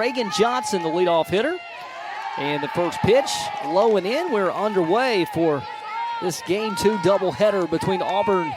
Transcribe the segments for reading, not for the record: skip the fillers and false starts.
Reagan Johnson, the leadoff hitter. And the first pitch, low and in. We're underway for this Game 2 doubleheader between Auburn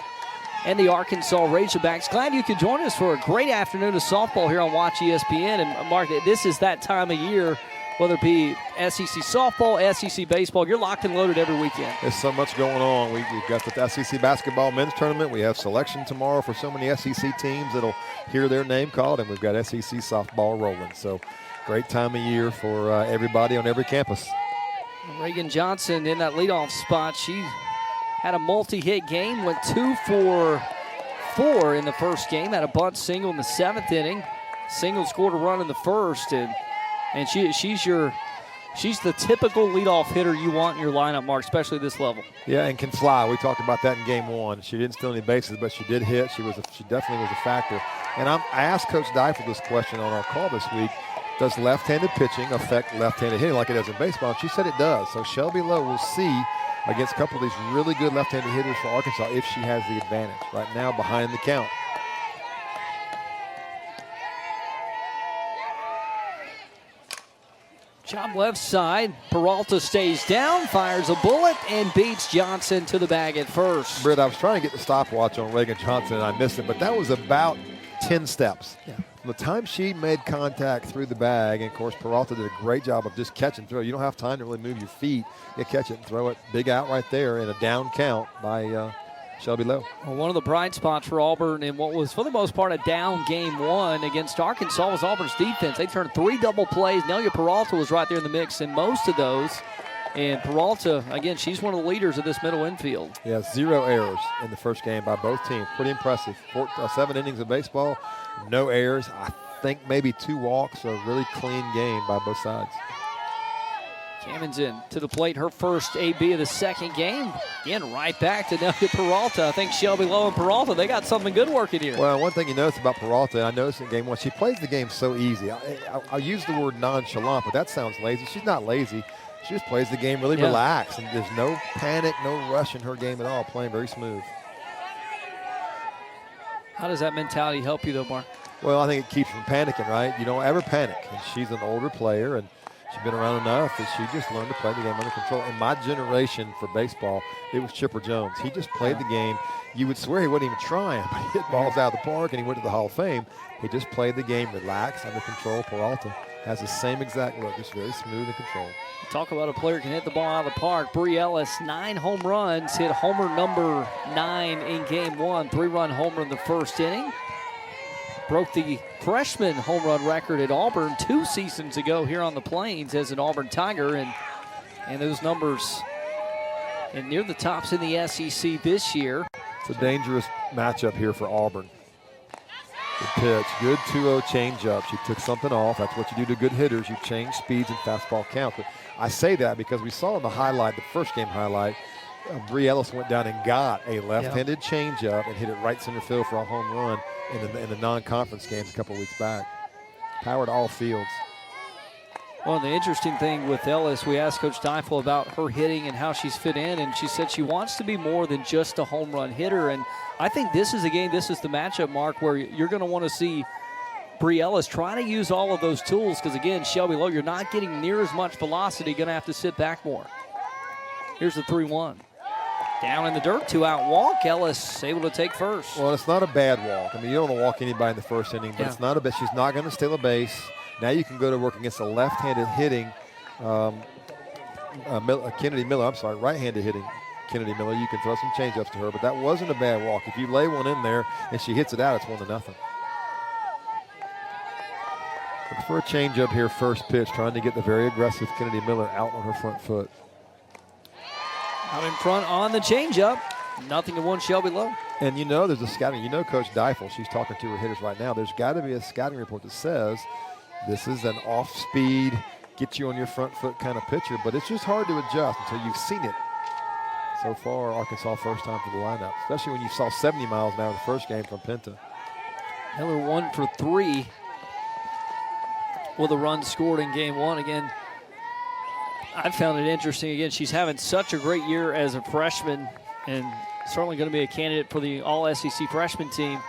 and the Arkansas Razorbacks. Glad you could join us for a great afternoon of softball here on Watch ESPN. And Mark, this is that time of year, whether it be SEC softball, SEC baseball, you're locked and loaded every weekend. There's so much going on. We've got the SEC basketball men's tournament. We have selection tomorrow for so many SEC teams that'll hear their name called, and we've got SEC softball rolling. So great time of year for everybody on every campus. Reagan Johnson in that leadoff spot. She had a multi-hit game, went 2 for 4 in the first game, had a bunt single in the 7th inning. Single scored a run in the first, and she's the typical leadoff hitter you want in your lineup, Mark, especially this level. Yeah, and can fly. We talked about that in game 1. She didn't steal any bases, but she did hit. She definitely was a factor. And I asked Coach Deiffel this question on our call this week. Does left-handed pitching affect left-handed hitting like it does in baseball? And she said it does. So Shelby Lowe will see against a couple of these really good left-handed hitters for Arkansas if she has the advantage. Right now, behind the count. Job left side. Peralta stays down, fires a bullet, and beats Johnson to the bag at first. Britt, I was trying to get the stopwatch on Reagan Johnson, and I missed it, but that was about 10 steps. Yeah. From the time she made contact through the bag, and of course Peralta did a great job of just catch and throw. You don't have time to really move your feet. You catch it and throw it. Big out right there in a down count by Shelby Lowe. Well, one of the bright spots for Auburn in what was, for the most part, a down game 1 against Arkansas was Auburn's defense. They turned 3 double plays. Nelia Peralta was right there in the mix in most of those. And Peralta, again, she's one of the leaders of this middle infield. Yeah, 0 errors in the first game by both teams. Pretty impressive. 7 innings of baseball, no errors. I think maybe 2 walks. A really clean game by both sides. Cannon's in to the plate, her first AB of the second game. Again, right back to Nelia Peralta. I think Shelby Lowe and Peralta, they got something good working here. Well, one thing you notice about Peralta, and I noticed in game 1, she plays the game so easy. I'll use the word nonchalant, but that sounds lazy. She's not lazy. She just plays the game really relaxed, and there's no panic, no rush in her game at all, playing very smooth. How does that mentality help you, though, Mark? Well, I think it keeps from panicking, right? You don't ever panic. And she's an older player, and she's been around enough that she just learned to play the game under control. In my generation for baseball, it was Chipper Jones. He just played the game. You would swear he wasn't even trying, but he hit balls out of the park, and he went to the Hall of Fame. He just played the game relaxed, under control. Peralta has the same exact look, just very smooth and controlled. Talk about a player who can hit the ball out of the park. Bree Ellis, 9 home runs, hit homer number 9 in game 1. 3-run homer in the first inning. Broke the freshman home run record at Auburn 2 seasons ago here on the Plains as an Auburn Tiger, and those numbers and near the tops in the SEC this year. It's a dangerous matchup here for Auburn. Good pitch, good 2-0 changeup. She took something off. That's what you do to good hitters. You change speeds and fastball count. But I say that because we saw in the highlight, the first game highlight, Bree Ellis went down and got a left-handed changeup and hit it right center field for a home run in the non-conference games a couple of weeks back. Power to all fields. Well, the interesting thing with Ellis, we asked Coach Deiffel about her hitting and how she's fit in, and she said she wants to be more than just a home run hitter. And I think this is the game, this is the matchup, Mark, where you're going to want to see Bree Ellis trying to use all of those tools because, again, Shelby Lowe, you're not getting near as much velocity, going to have to sit back more. Here's the 3-1. Down in the dirt, 2-out walk. Ellis able to take first. Well, it's not a bad walk. I mean, you don't want to walk anybody in the first inning, but it's not a bad. She's not going to steal a base. Now you can go to work against a left-handed hitting Kennedy Miller. I'm sorry, right-handed hitting Kennedy Miller. You can throw some changeups to her, but that wasn't a bad walk. If you lay one in there and she hits it out, it's 1-0. Looking for a changeup here, first pitch, trying to get the very aggressive Kennedy Miller out on her front foot. Out in front on the changeup. 0-1 Shelby Lowe. And you know there's a scouting. You know Coach Deiffel, she's talking to her hitters right now. There's got to be a scouting report that says this is an off-speed, get you on your front foot kind of pitcher, but it's just hard to adjust until you've seen it. So far, Arkansas first time for the lineup, especially when you saw 70 miles an hour in the first game from Penta. Miller 1 for 3 with a run scored in game 1. Again, I found it interesting. Again, she's having such a great year as a freshman and certainly going to be a candidate for the All-SEC freshman team.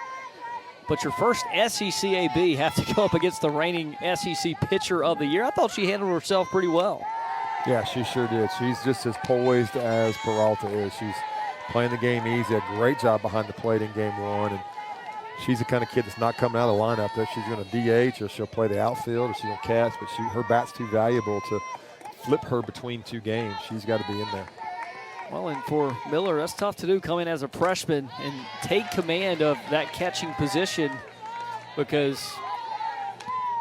But your first SEC AB have to go up against the reigning SEC Pitcher of the Year. I thought she handled herself pretty well. Yeah, she sure did. She's just as poised as Peralta is. She's playing the game easy. A great job behind the plate in game one. And she's the kind of kid that's not coming out of the lineup. That she's going to DH or she'll play the outfield or she's going to catch. But her bat's too valuable to flip her between two games. She's got to be in there. Well, and for Miller, that's tough to do, come in as a freshman and take command of that catching position, because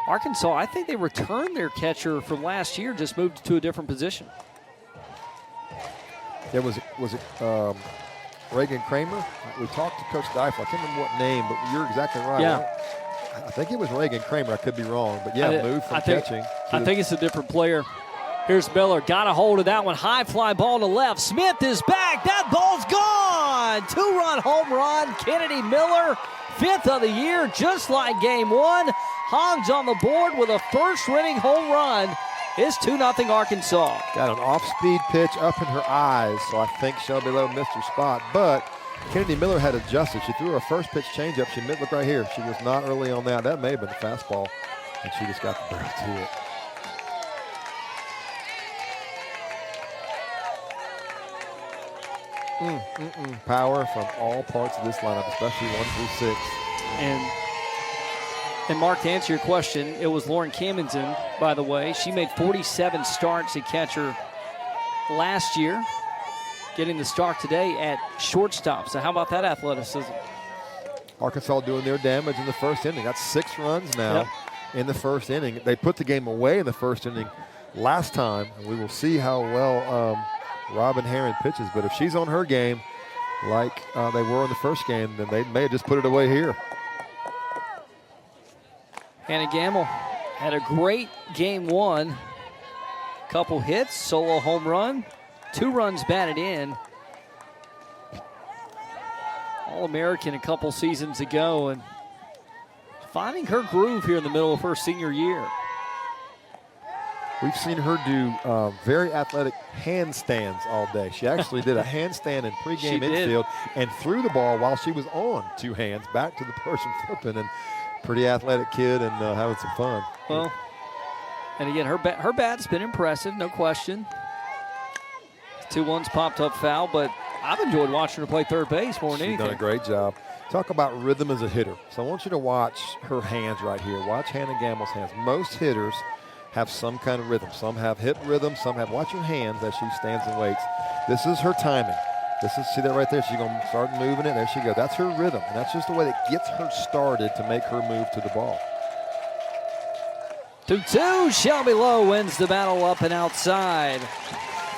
Arkansas, I think they returned their catcher from last year, just moved to a different position. There was it Reagan Kramer? We talked to Coach Deifel. I can't remember what name, but you're exactly right. Yeah. I think it was Reagan Kramer. I could be wrong, but yeah, moved from catching. I think it's a different player. Here's Miller, got a hold of that one. High fly ball to left. Smith is back. That ball's gone. 2-run home run. Kennedy Miller, 5th of the year, just like game one. Hogs on the board with a first-inning home run. It's 2-0 Arkansas. Got an off-speed pitch up in her eyes, so I think Shelby Lowe missed her spot. But Kennedy Miller had adjusted. She threw her first pitch changeup. She looked right here. She was not early on that. That may have been the fastball, and she just got the barrel to it. Power from all parts of this lineup, especially 1 through 6. And Mark, to answer your question, it was Lauren Kamenzen, by the way. She made 47 starts at catcher last year, getting the start today at shortstop. So how about that athleticism? Arkansas doing their damage in the first inning. That's 6 runs now in the first inning. They put the game away in the first inning last time, and we will see how well Robin Herron pitches. But if she's on her game like they were in the first game, then they may have just put it away here. Hannah Gamble had a great game one. Couple hits, solo home run, 2 runs batted in. All-American a couple seasons ago, and finding her groove here in the middle of her senior year. We've seen her do very athletic handstands all day. She actually did a handstand in pregame infield and threw the ball while she was on 2 hands back to the person flipping. And pretty athletic kid and having some fun. Well, and again, her bat's been impressive, no question. 2-1s popped up foul, but I've enjoyed watching her play third base more than anything. She's done a great job. Talk about rhythm as a hitter. So I want you to watch her hands right here. Watch Hannah Gamble's hands. Most hitters have some kind of rhythm. Some have hip rhythm, some have, watch her hands as she stands and waits. This is her timing. See that right there? She's going to start moving it. There she goes. That's her rhythm. And that's just the way that gets her started to make her move to the ball. 2-2. Shelby Lowe wins the battle up and outside.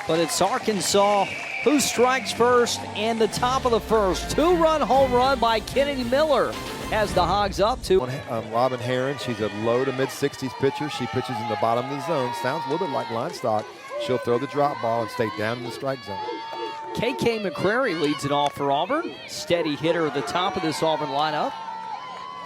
But it's Arkansas who strikes first in the top of the first. 2-run home run by Kennedy Miller has the Hogs up to. Robin Herron, she's a low to mid-60s pitcher. She pitches in the bottom of the zone. Sounds a little bit like line stock. She'll throw the drop ball and stay down in the strike zone. KK McCrary leads it off for Auburn. Steady hitter at the top of this Auburn lineup.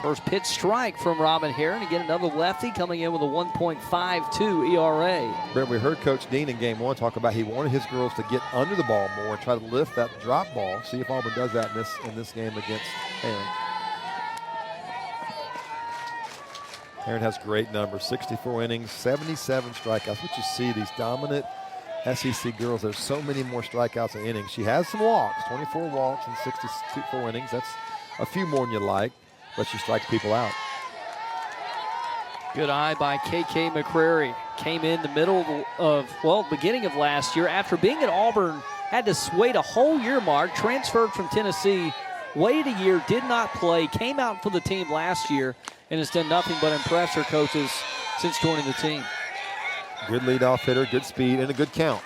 First pitch strike from Robin Herron. Again, another lefty coming in with a 1.52 ERA. Brent, we heard Coach Dean in game one talk about he wanted his girls to get under the ball more and try to lift that drop ball. See if Auburn does that in this game against Herron. Herron has great numbers, 64 innings, 77 strikeouts. What you see, these dominant SEC girls, there's so many more strikeouts and innings. She has some walks, 24 walks in 64 innings. That's a few more than you like, but she strikes people out. Good eye by KK McCrary. Came in the middle of, beginning of last year. After being at Auburn, had to wait a whole year, Mark. Transferred from Tennessee, waited a year, did not play, came out for the team last year, and has done nothing but impress her coaches since joining the team. Good leadoff hitter, good speed, and a good count.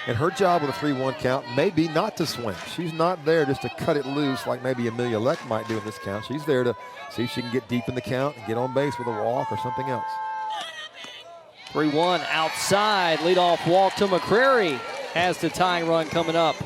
And her job with a 3-1 count may be not to swing. She's not there just to cut it loose like maybe Amelia Leck might do in this count. She's there to see if she can get deep in the count and get on base with a walk or something else. 3-1 outside, leadoff walk to McCrary. Has the tying run coming up.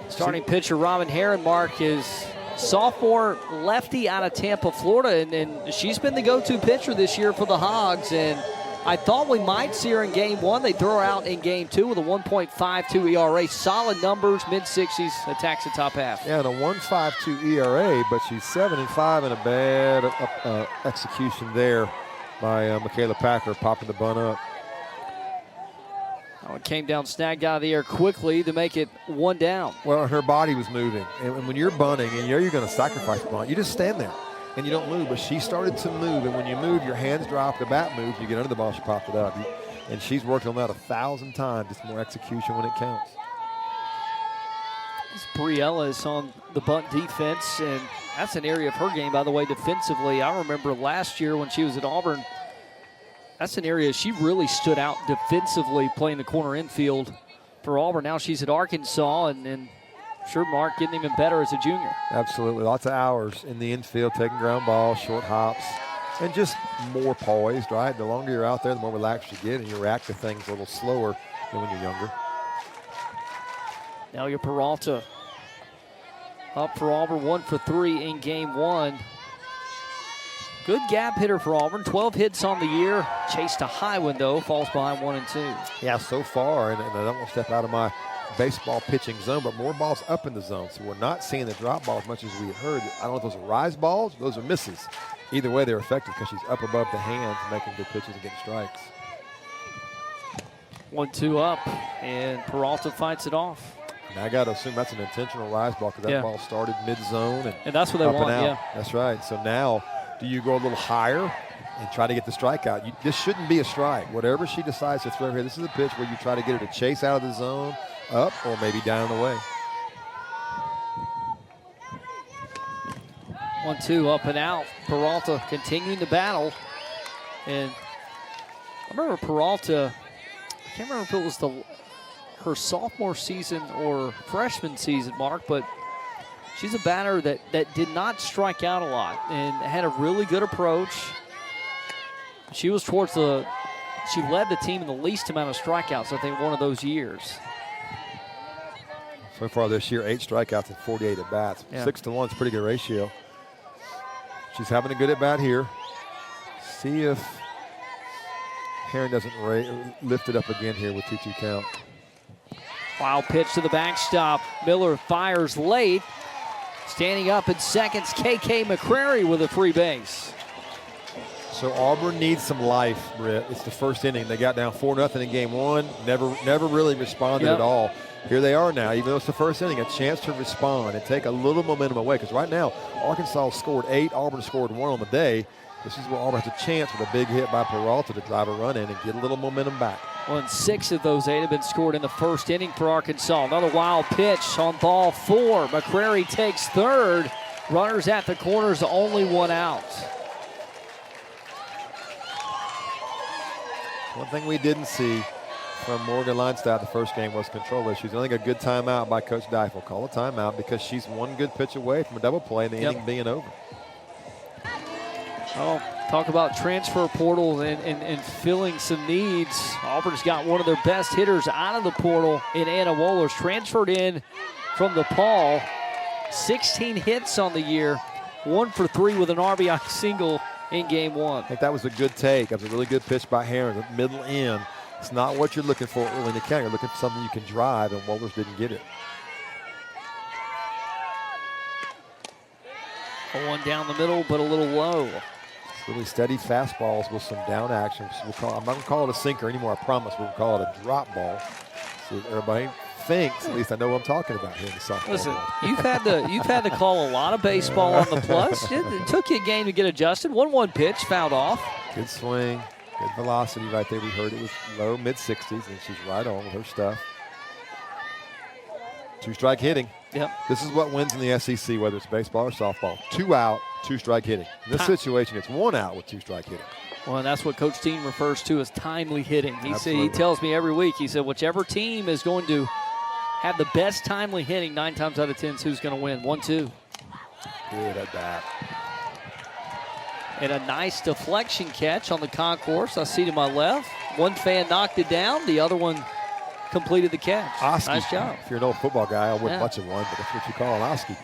Starting pitcher Robin Herron, Mark, is sophomore lefty out of Tampa, Florida, and she's been the go-to pitcher this year for the Hogs, and I thought we might see her in game 1. They throw her out in game 2 with a 1.52 ERA. Solid numbers, mid-60s, attacks the top half. Yeah, and a 1.52 ERA, but she's 7-5 and a bad execution there by Michaela Packer, popping the bunt up. Oh, it came down, snagged out of the air quickly to make it 1 down. Well, her body was moving. And when you're bunting and you're going to sacrifice bunt, you just stand there and you don't move. But she started to move, and when you move, your hands drop, the bat moves, you get under the ball, she popped it up. And she's worked on that 1,000 times. Just more execution when it counts. It's Bree Ellis on the bunt defense, and that's an area of her game, by the way, defensively. I remember last year when she was at Auburn, that's an area she really stood out defensively, playing the corner infield for Auburn. Now she's at Arkansas, and sure, Mark, getting even better as a junior. Absolutely. Lots of hours in the infield, taking ground balls, short hops, and just more poised, right? The longer you're out there, the more relaxed you get, and you react to things a little slower than when you're younger. Now your Peralta up for Auburn, 1 for 3 in game 1. Good gap hitter for Auburn, 12 hits on the year. Chased a high one, though, falls behind 1 and 2. Yeah, so far, and I don't want to step out of my baseball pitching zone, but more balls up in the zone. So we're not seeing the drop ball as much as we had heard. I don't know if those are rise balls, those are misses. Either way, they're effective because she's up above the hands, making good pitches and getting strikes. 1-2 up, and Peralta fights it off. And I got to assume that's an intentional rise ball because that ball started mid-zone. And that's what they want, yeah. That's right. So now, do you go a little higher and try to get the strikeout? This shouldn't be a strike. Whatever she decides to throw here, this is a pitch where you try to get her to chase out of the zone, up, or maybe down and away. 1-2 up and out. Peralta continuing the battle. And I remember Peralta, I can't remember if it was her sophomore season or freshman season, Mark, but she's a batter that did not strike out a lot and had a really good approach. She was she led the team in the least amount of strikeouts, I think, one of those years. So far this year, 8 strikeouts and 48 at bats. Yeah. 6-1 is a pretty good ratio. She's having a good at bat here. See if Herron doesn't lift it up again here with 2-2 count. Wild pitch to the backstop. Miller fires late. Standing up in seconds, KK McCrary with a free base. So Auburn needs some life, Britt. It's the first inning. They got down 4-0 in game 1. Never really responded at all. Here they are now, even though it's the first inning, a chance to respond and take a little momentum away. Because right now, Arkansas scored 8, Auburn scored 1 on the day. This is where Auburn has a chance with a big hit by Peralta to drive a run in and get a little momentum back. 6 of those 8 have been scored in the first inning for Arkansas. Another wild pitch on ball 4. McCrary takes third. Runners at the corners, only 1 out. One thing we didn't see from Morgan Leinstadt the first game was control issues. I think a good timeout by Coach Deifel. Call a timeout because she's one good pitch away from a double play and the inning being over. Oh, talk about transfer portal and filling some needs. Auburn's got one of their best hitters out of the portal in Anna Wohlers, transferred in from DePaul. 16 hits on the year, 1 for 3 with an RBI single in game 1. I think that was a good take. That was a really good pitch by Herron, middle in. It's not what you're looking for early in the count. You're looking for something you can drive, and Wohlers didn't get it. 1 down the middle, but a little low. Really steady fastballs with some down action. I'm not going to call it a sinker anymore, I promise. We'll call it a drop ball. So everybody thinks, at least I know what I'm talking about here in the softball. Listen, you've had to call a lot of baseball on the plus. It took you a game to get adjusted. 1-1 pitch, fouled off. Good swing, good velocity right there. We heard it was low, mid-60s, and she's right on with her stuff. 2-strike hitting. Yep. This is what wins in the SEC, whether it's baseball or softball. 2 out, 2-strike hitting. In this situation, it's 1 out with 2-strike hitting. Well, and that's what Coach Dean refers to as timely hitting. He tells me every week, he said, whichever team is going to have the best timely hitting, 9 times out of 10 is who's going to win. 1-2. Good at bat. And a nice deflection catch on the concourse. I see to my left. One fan knocked it down. The other one completed the catch. Oski. Nice job. If you're an old football guy, I wouldn't much of one, but that's what you call an Oski.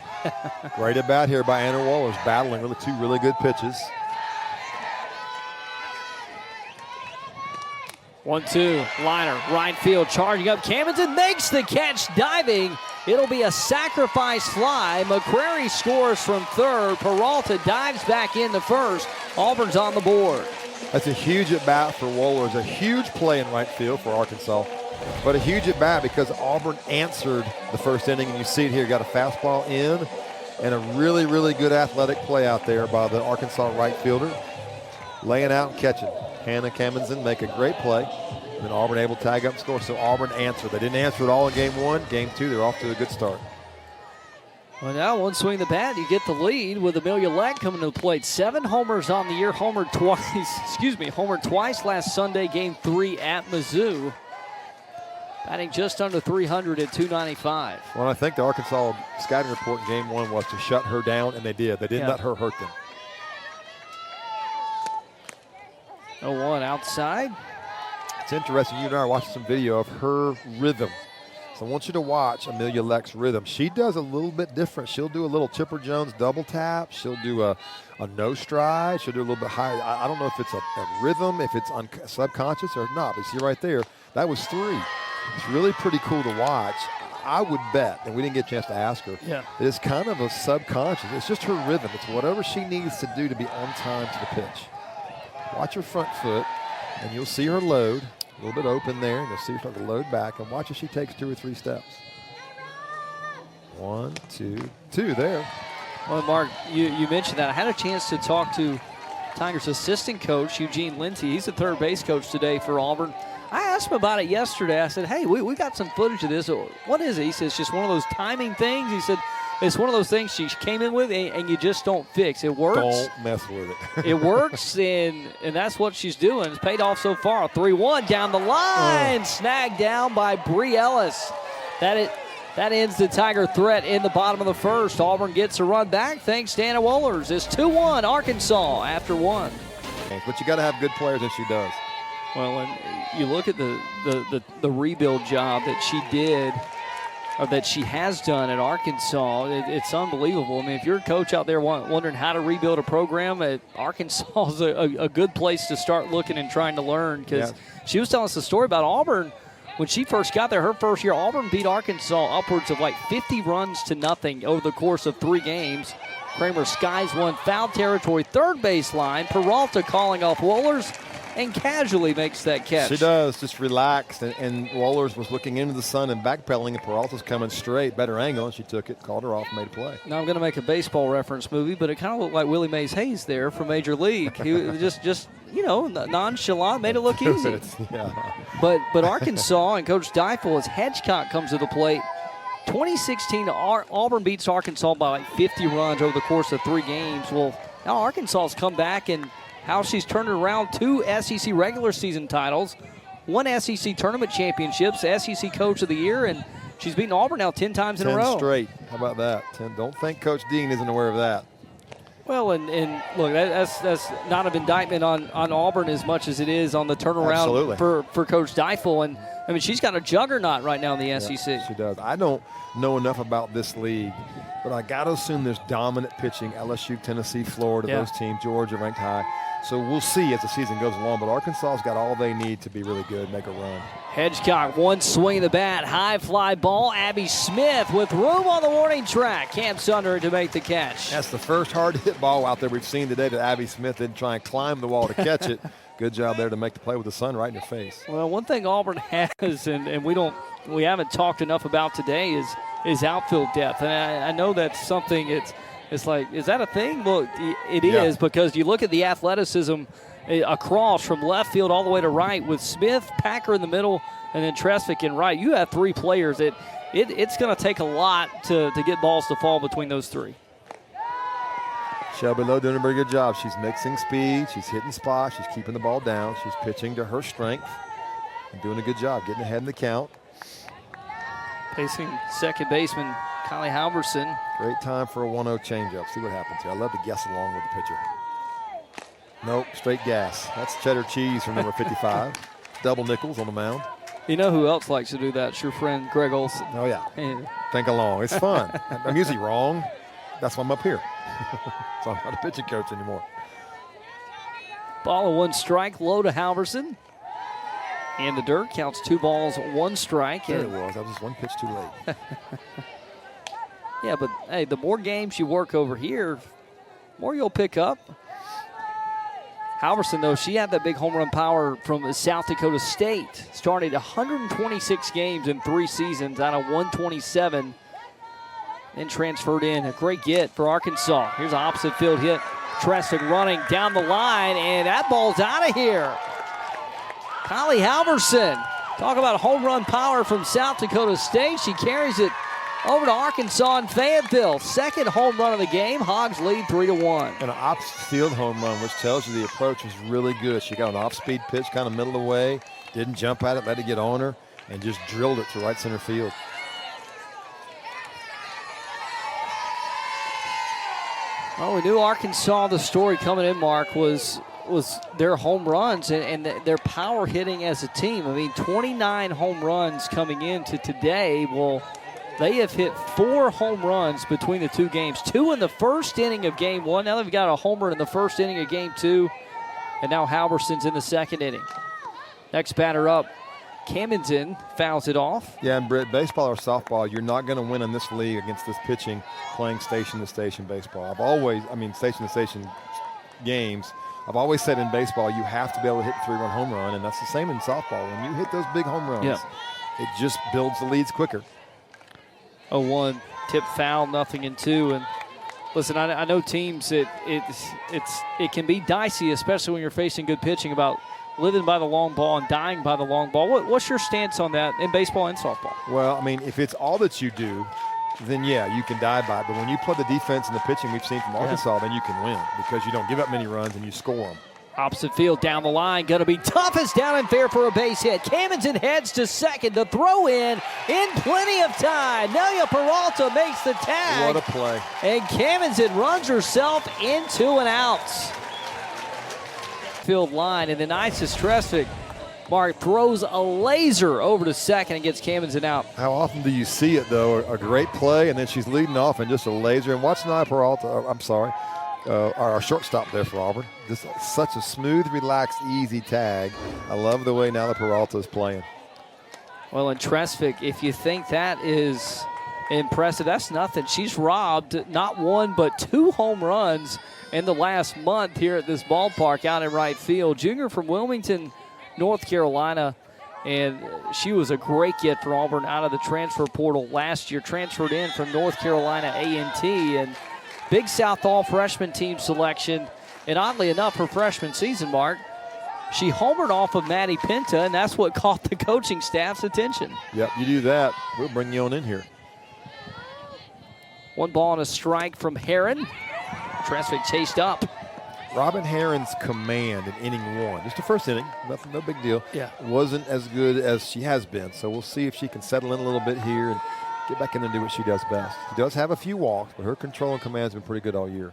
Great at bat here by Anna Wohlers, battling 2 really good pitches. 1-2, liner, right field, charging up. Camden makes the catch, diving. It'll be a sacrifice fly. McCrary scores from third. Peralta dives back into first. Auburn's on the board. That's a huge at-bat for Wohlers. A huge play in right field for Arkansas. But a huge at-bat because Auburn answered the first inning, and you see it here. Got a fastball in and a really, really good athletic play out there by the Arkansas right fielder. Laying out and catching. Hannah Kamenzen make a great play. And then Auburn able to tag up and score. So Auburn answered. They didn't answer it all in game one. Game two, they're off to a good start. Well, now one swing of the bat, you get the lead with Amelia Leck coming to the plate. 7 homers on the year, homered twice last Sunday, game 3 at Mizzou. Batting just under 300 at 295. Well, I think the Arkansas scouting report in game one was to shut her down, and they did. They didn't let her hurt them. 0-1 outside. It's interesting. You and I are watching some video of her rhythm. So I want you to watch Amelia Leck's rhythm. She does a little bit different. She'll do a little Chipper Jones double tap. She'll do a no stride. She'll do a little bit higher. I don't know if it's a rhythm, if it's subconscious or not. But see right there, that was 3. It's really pretty cool to watch. I would bet, and we didn't get a chance to ask her, that it's kind of a subconscious. It's just her rhythm. It's whatever she needs to do to be on time to the pitch. Watch her front foot, and you'll see her load. A little bit open there, and you'll see her start to load back, and watch as she takes 2 or 3 steps. 1, 2, 2 there. Well, Mark, you mentioned that. I had a chance to talk to Tigers assistant coach, Eugene Lindsey. He's the third base coach today for Auburn. I asked him about it yesterday. I said, hey, we got some footage of this. What is it? He says, it's just one of those timing things. He said, it's one of those things she came in with and you just don't fix. It works. Don't mess with it. It works, and that's what she's doing. It's paid off so far. 3-1 down the line. Snagged down by Bree Ellis. That ends the Tiger threat in the bottom of the first. Auburn gets a run back thanks to Anna Wohlers. It's 2-1 Arkansas after 1. But you got to have good players, and she does. Well, and you look at the rebuild job that she did, or that she has done at Arkansas. It's unbelievable. I mean, if you're a coach out there wondering how to rebuild a program, Arkansas is a good place to start looking and trying to learn, because she was telling us a story about Auburn. When she first got there, her first year, Auburn beat Arkansas upwards of like 50 runs to nothing over the course of 3 games. Kramer skies one, foul territory, third baseline. Peralta calling off Wohlers and casually makes that catch. She does, just relaxed, and Wohlers was looking into the sun and backpedaling, and Peralta's coming straight, better angle, and she took it, called her off, made a play. Now I'm going to make a baseball reference movie, but it kind of looked like Willie Mays Hayes there from Major League. He was just nonchalant, made it look easy. But Arkansas and Coach Deifel, as Hedgecock comes to the plate, 2016, Auburn beats Arkansas by like 50 runs over the course of 3 games. Well, now Arkansas has come back, and how she's turned around 2 SEC regular season titles, 1 SEC tournament championships, SEC Coach of the Year, and she's beaten Auburn now 10 times in a row. 10 straight. How about that? 10. Don't think Coach Dean isn't aware of that. Well, and look, that's not an indictment on Auburn as much as it is on the turnaround for Coach Deifel. And, I mean, she's got a juggernaut right now in the SEC. She does. I don't know enough about this league, but I got to assume there's dominant pitching. LSU, Tennessee, Florida, those teams, Georgia ranked high. So we'll see as the season goes along, but Arkansas's got all they need to be really good, make a run. Hedgecock, one swing of the bat, high fly ball. Abby Smith with room on the warning track, camps under it to make the catch. That's the first hard-hit ball out there we've seen today that Abby Smith didn't try and climb the wall to catch it. Good job there to make the play with the sun right in your face. Well, one thing Auburn has, and we haven't talked enough about today, is outfield depth. And I know that's something it's like, is that a thing? Well, it is, because you look at the athleticism across from left field all the way to right with Smith, Packer in the middle, and then Tresvik in right. You have 3 players. It's going to take a lot to get balls to fall between those 3. Shelby Lowe doing a very good job. She's mixing speed. She's hitting spots. She's keeping the ball down. She's pitching to her strength and doing a good job getting ahead in the count. Pacing second baseman Kylie Halverson. Great time for a 1-0 changeup. See what happens here. I love to guess along with the pitcher. Nope, straight gas. That's cheddar cheese from number 55. Double nickels on the mound. You know who else likes to do that? It's your friend Greg Olson. Oh, yeah. Think along. It's fun. I'm usually wrong. That's why I'm up here. So I'm not a pitching coach anymore. Ball and 1 strike, low to Halverson. In the dirt, counts 2 balls, 1 strike. There it was. That was just one pitch too late. Yeah, but hey, the more games you work over here, the more you'll pick up. Halverson, though, she had that big home run power from South Dakota State. Started 126 games in 3 seasons out of 127. Then transferred in. A great get for Arkansas. Here's an opposite field hit. Tresvik running down the line, and that ball's out of here. Kylie Halverson. Talk about home run power from South Dakota State. She carries it over to Arkansas and Fayetteville. Second home run of the game. Hogs lead 3-1. And an off-field home run, which tells you the approach was really good. She got an off-speed pitch kind of middle of the way, didn't jump at it, let it get on her, and just drilled it to right center field. Well, we knew Arkansas, the story coming in, Mark, was their home runs and their power hitting as a team. I mean, 29 home runs coming into today. Well, they have hit 4 home runs between the 2 games. 2 in the first inning of game 1. Now they've got a homer in the first inning of game 2. And now Halverson's in the second inning. Next batter up, Camden fouls it off. Yeah, and Britt, baseball or softball, you're not going to win in this league against this pitching playing station-to-station baseball. Station-to-station games. I've always said in baseball, you have to be able to hit a 3-run home run, and that's the same in softball. When you hit those big home runs, it just builds the leads quicker. 0-1, tip foul, 0-2. And listen, I know teams, it can be dicey, especially when you're facing good pitching, about living by the long ball and dying by the long ball. What's your stance on that in baseball and softball? Well, I mean, if it's all that you do, then yeah, you can die by it. But when you play the defense and the pitching we've seen from Arkansas, then you can win because you don't give up many runs and you score them. Opposite field down the line, going to be toughest down and fair for a base hit. Camden heads to second. The throw in plenty of time. Nelia Peralta makes the tag. What a play. And Camden runs herself into an out. Field line, and then Isis Tresvik, Mark, throws a laser over to second and gets Camden out. How often do you see it, though? A great play, and then she's leading off and just a laser. And watch Nelia Peralta, our shortstop there for Auburn. Just such a smooth, relaxed, easy tag. I love the way Nelia Peralta is playing. Well, and Tresvik, if you think that is impressive, that's nothing. She's robbed not 1 but 2 home runs in the last month here at this ballpark out in right field. Junior from Wilmington, North Carolina, and she was a great get for Auburn out of the transfer portal last year. Transferred in from North Carolina A&T, and Big South all-freshman team selection. And oddly enough, her freshman season, Mark, she homered off of Maddie Pinta, and that's what caught the coaching staff's attention. Yep, you do that, we'll bring you on in here. 1 ball and a strike from Heron. Tresvik chased up. Robin Heron's command in inning 1, just the first inning, nothing, no big deal, wasn't as good as she has been. So we'll see if she can settle in a little bit here and get back in and do what she does best. She does have a few walks, but her control and command has been pretty good all year.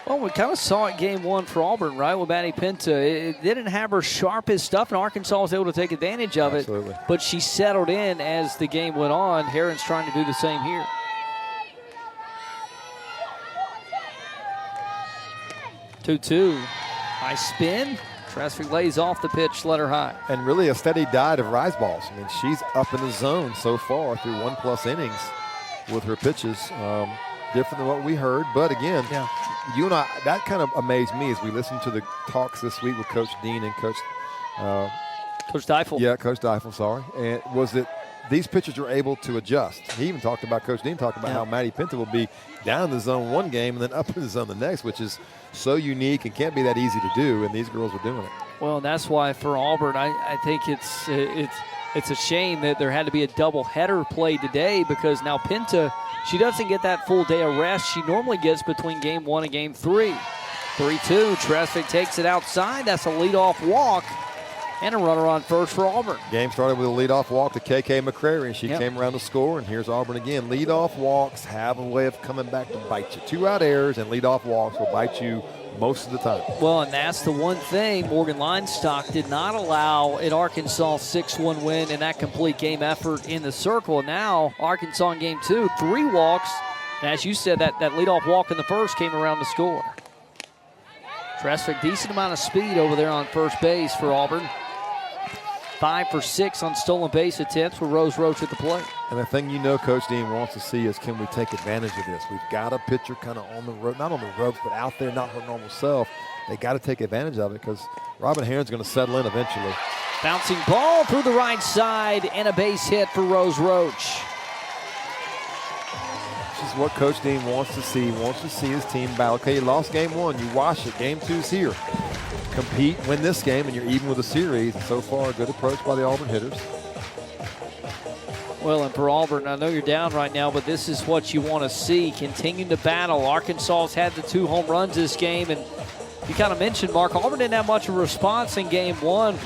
Well, we kind of saw it game 1 for Auburn, right, with Maddie Pinta. It didn't have her sharpest stuff, and Arkansas was able to take advantage of it. But she settled in as the game went on. Heron's trying to do the same here. 2-2. High spin. Tresvik lays off the pitch, let her high. And really a steady diet of rise balls. I mean, she's up in the zone so far through 1+ innings with her pitches. Different than what we heard. But again, you and I, that kind of amazed me as we listened to the talks this week with Coach Dean and Coach Deifel. Yeah, Coach Deifel, sorry. And was that these pitchers were able to adjust. He even talked about, Coach Dean talked about how Maddie Pinta will be down in the zone one game and then up in the zone the next, which is so unique and can't be that easy to do, and these girls are doing it. Well, that's why for Auburn, I think it's a shame that there had to be a doubleheader played today, because now Pinta, she doesn't get that full day of rest she normally gets between game 1 and game 3. 3-2, Tresvik takes it outside. That's a leadoff walk and a runner on first for Auburn. Game started with a leadoff walk to KK McCrary, and she came around to score, and here's Auburn again. Leadoff walks have a way of coming back to bite you. 2-out errors and leadoff walks will bite you most of the time. Well, and that's the one thing Morgan Linestock did not allow in Arkansas' 6-1 win and that complete game effort in the circle. Now, Arkansas in game 2, 3 walks. And as you said, that leadoff walk in the first came around to score. Tresvik, decent amount of speed over there on first base for Auburn. 5 for 6 on stolen base attempts with Rose Roach at the plate. And the thing Coach Dean wants to see is, can we take advantage of this? We've got a pitcher kind of on the road, not on the ropes, but out there, not her normal self. They got to take advantage of it because Robin Herron's going to settle in eventually. Bouncing ball through the right side and a base hit for Rose Roach. This is what Coach Dean wants to see. He wants to see his team battle. Okay, you lost game 1. You wash it. Game 2's here. Compete, win this game, and you're even with the series. And so far, a good approach by the Auburn hitters. Well, and for Auburn, I know you're down right now, but this is what you want to see. Continuing to battle. Arkansas's had the 2 home runs this game, and you kind of mentioned, Mark, Auburn didn't have much of a response in game 1.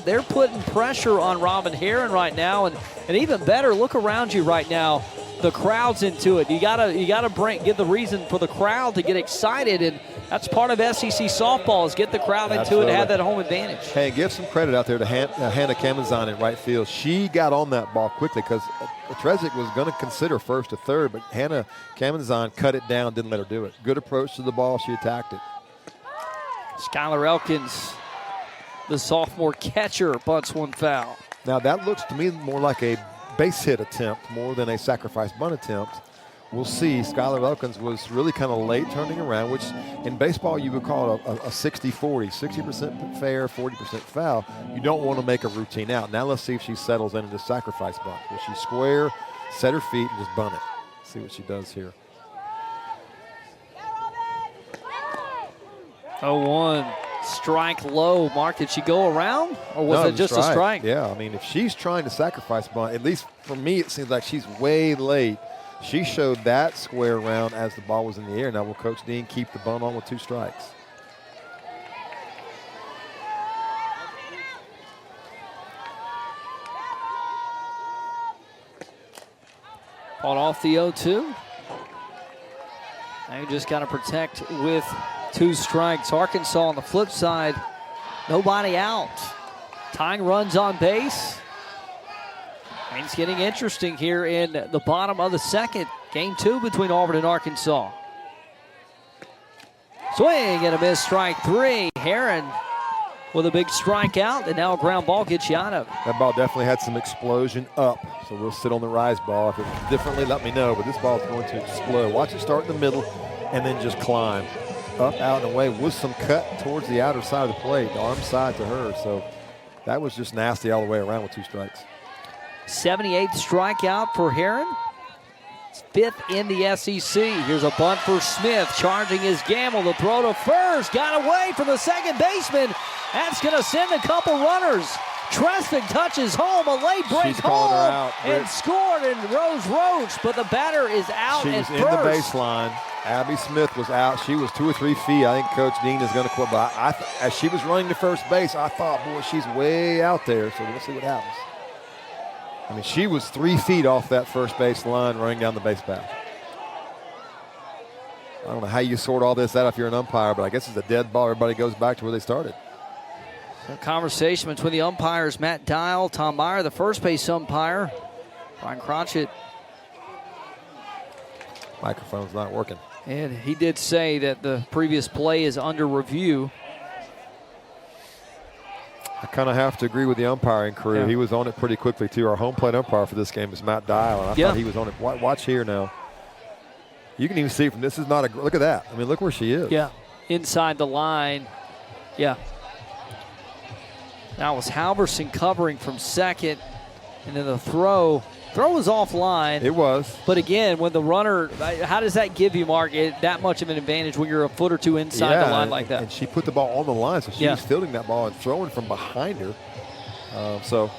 They're putting pressure on Robin Herron right now, and even better, look around you right now. The crowd's into it. You gotta give the reason for the crowd to get excited, and that's part of SEC softball is get the crowd into it and have that home advantage. Hey, give some credit out there to Hannah Kamazan in right field. She got on that ball quickly because Tresvik was going to consider first to third, but Hannah Kamazan cut it down, didn't let her do it. Good approach to the ball. She attacked it. Skylar Elkins, the sophomore catcher, bunts one foul. Now that looks to me more like a base hit attempt more than a sacrifice bunt attempt. We'll see. Skylar Elkins was really kind of late turning around, which in baseball you would call it a 60-40, 60% fair, 40% foul. You don't want to make a routine out. Now let's see if she settles into the sacrifice bunt. Will she square, set her feet, and just bunt it? See what she does here. 0-1. Strike low. Mark, did she go around, or was it just a strike? Yeah, I mean, if she's trying to sacrifice bunt, at least for me, it seems like she's way late. She showed that square round as the ball was in the air. Now will Coach Dean keep the bunt on with 2 strikes? Fought off the 0-2. Now you just got to protect with 2 strikes. Arkansas on the flip side, nobody out. Tying runs on base. And it's getting interesting here in the bottom of the second. Game 2 between Auburn and Arkansas. Swing and a miss, strike 3. Herron with a big strikeout, and now a ground ball gets you out of it. That ball definitely had some explosion up, so we'll sit on the rise ball. If it's differently, let me know, but this ball is going to explode. Watch it start in the middle and then just climb up, out, and away with some cut towards the outer side of the plate, the arm side to her. So that was just nasty all the way around with 2 strikes. 78th strikeout for Herron. It's 5th in the SEC. Here's a bunt for Smith, charging his gamble. The throw to first, got away from the second baseman. That's going to send a couple runners. Tresvik touches home, a late break home, and scored in Rose Roach, but the batter is out at first. She was in the baseline. Abby Smith was out. She was 2 or 3 feet. I think Coach Dean is going to quit. But as she was running to first base, I thought, boy, she's way out there. So we'll see what happens. I mean, she was 3 feet off that first base line running down the base path. I don't know how you sort all this out if you're an umpire, but I guess it's a dead ball. Everybody goes back to where they started. A conversation between the umpires, Matt Dial, Tom Meyer, the first base umpire, Brian Crotchett. Microphone's not working. And he did say that the previous play is under review. I kind of have to agree with the umpiring crew. Yeah. He was on it pretty quickly, too. Our home plate umpire for this game is Matt Dial, and I thought he was on it. Watch here now. You can even see from this is not a – look at that. I mean, look where she is. Yeah, inside the line. Yeah. Now it was Halverson covering from second, and then the throw was offline. It was. But again, when the runner, how does that give you, Mark, that much of an advantage when you're a foot or 2 inside the line like that? And she put the ball on the line, so she was fielding that ball and throwing from behind her. So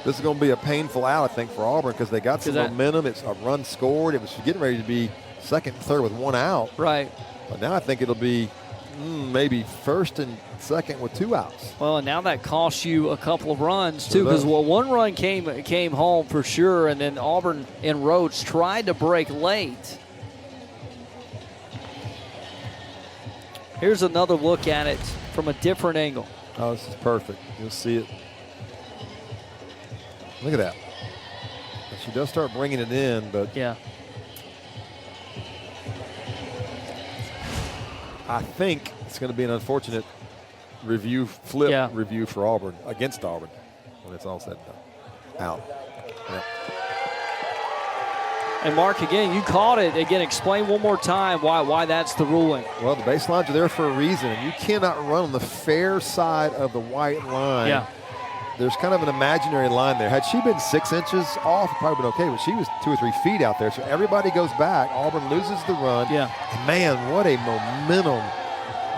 this is going to be a painful out, I think, for Auburn because they got some momentum. It's a run scored. It was getting ready to be second and third with 1 out. Right. But now I think it'll be maybe first and second with 2 outs. Well, and now that costs you a couple of runs, too, because, 1 run came home for sure, and then Auburn and Roach tried to break late. Here's another look at it from a different angle. Oh, this is perfect. You'll see it. Look at that. She does start bringing it in, but yeah. I think it's going to be an unfortunate review for Auburn, against Auburn, when it's all said and done. Out. Yep. And Mark, again, you called it. Again, explain one more time why that's the ruling. Well, the baselines are there for a reason, and you cannot run on the fair side of the white line. Yeah. There's kind of an imaginary line there. Had she been 6 inches off, it probably been okay, but she was 2 or 3 feet out there. So everybody goes back. Auburn loses the run. Yeah. And man, what a momentum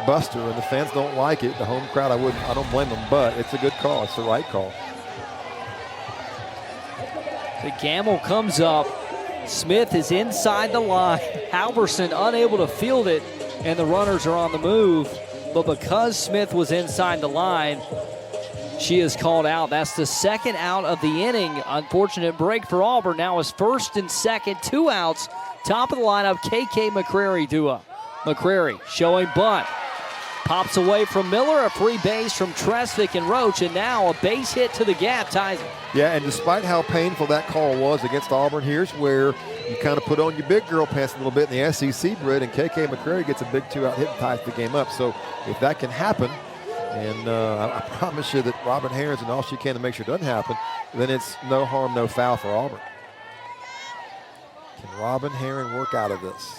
buster, and the fans don't like it. The home crowd, I don't blame them, but it's a good call. It's the right call. The gamble comes up. Smith is inside the line. Halverson unable to field it, and the runners are on the move. But because Smith was inside the line, she is called out. That's the second out of the inning. Unfortunate break for Auburn. Now is first and second, 2 outs. Top of the lineup, KK McCrary due up. McCrary showing bunt. Pops away from Miller, a free base from Tresvik and Roach, and now a base hit to the gap ties it. Yeah, and despite how painful that call was against Auburn, here's where you kind of put on your big girl pants a little bit in the SEC grid, and KK McCrary gets a big 2-out hit and ties the game up. So if that can happen, and I promise you that Robin Herron's and all she can to make sure it doesn't happen, then it's no harm, no foul for Auburn. Can Robin Herron work out of this?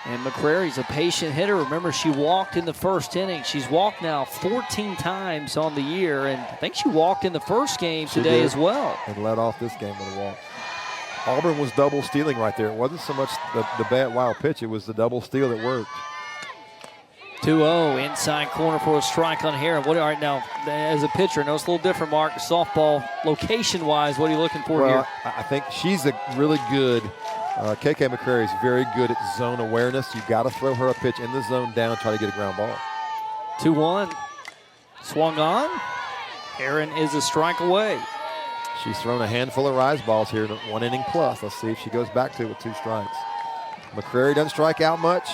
And McCrary's a patient hitter. Remember, she walked in the first inning. She's walked now 14 times on the year, and I think she walked in the first game today as well. And led off this game with a walk. Auburn was double stealing right there. It wasn't so much the bad wild pitch, it was the double steal that worked. 2-0, inside corner for a strike on Herron. All right, now, as a pitcher, I know it's a little different, Mark, softball, location-wise, what are you looking for here? I think she's a really good KK McCrary is very good at zone awareness. You've got to throw her a pitch in the zone down, try to get a ground ball. 2-1. Swung on. Herron is a strike away. She's thrown a handful of rise balls here in 1 inning plus. Let's see if she goes back to it with 2 strikes. McCrary doesn't strike out much,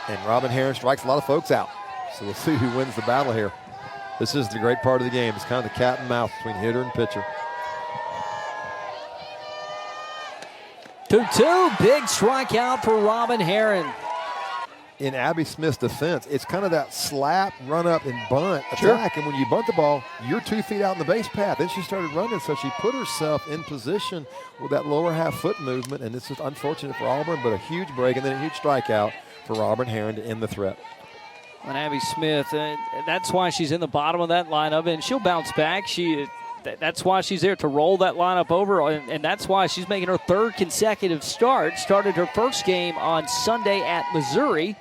and Robin Herron strikes a lot of folks out. So we'll see who wins the battle here. This is the great part of the game. It's kind of the cat and mouse between hitter and pitcher. 2-2, big strikeout for Robin Herron. In Abby Smith's defense, it's kind of that slap, run up, and bunt attack. And when you bunt the ball, you're 2 feet out in the base path. Then she started running, so she put herself in position with that lower half foot movement. And this is unfortunate for Auburn, but a huge break and then a huge strikeout for Robin Herron to end the threat. And Abby Smith, that's why she's in the bottom of that lineup, and she'll bounce back. That's why she's there, to roll that lineup over, and that's why she's making her 3rd consecutive start. Started her first game on Sunday at Missouri.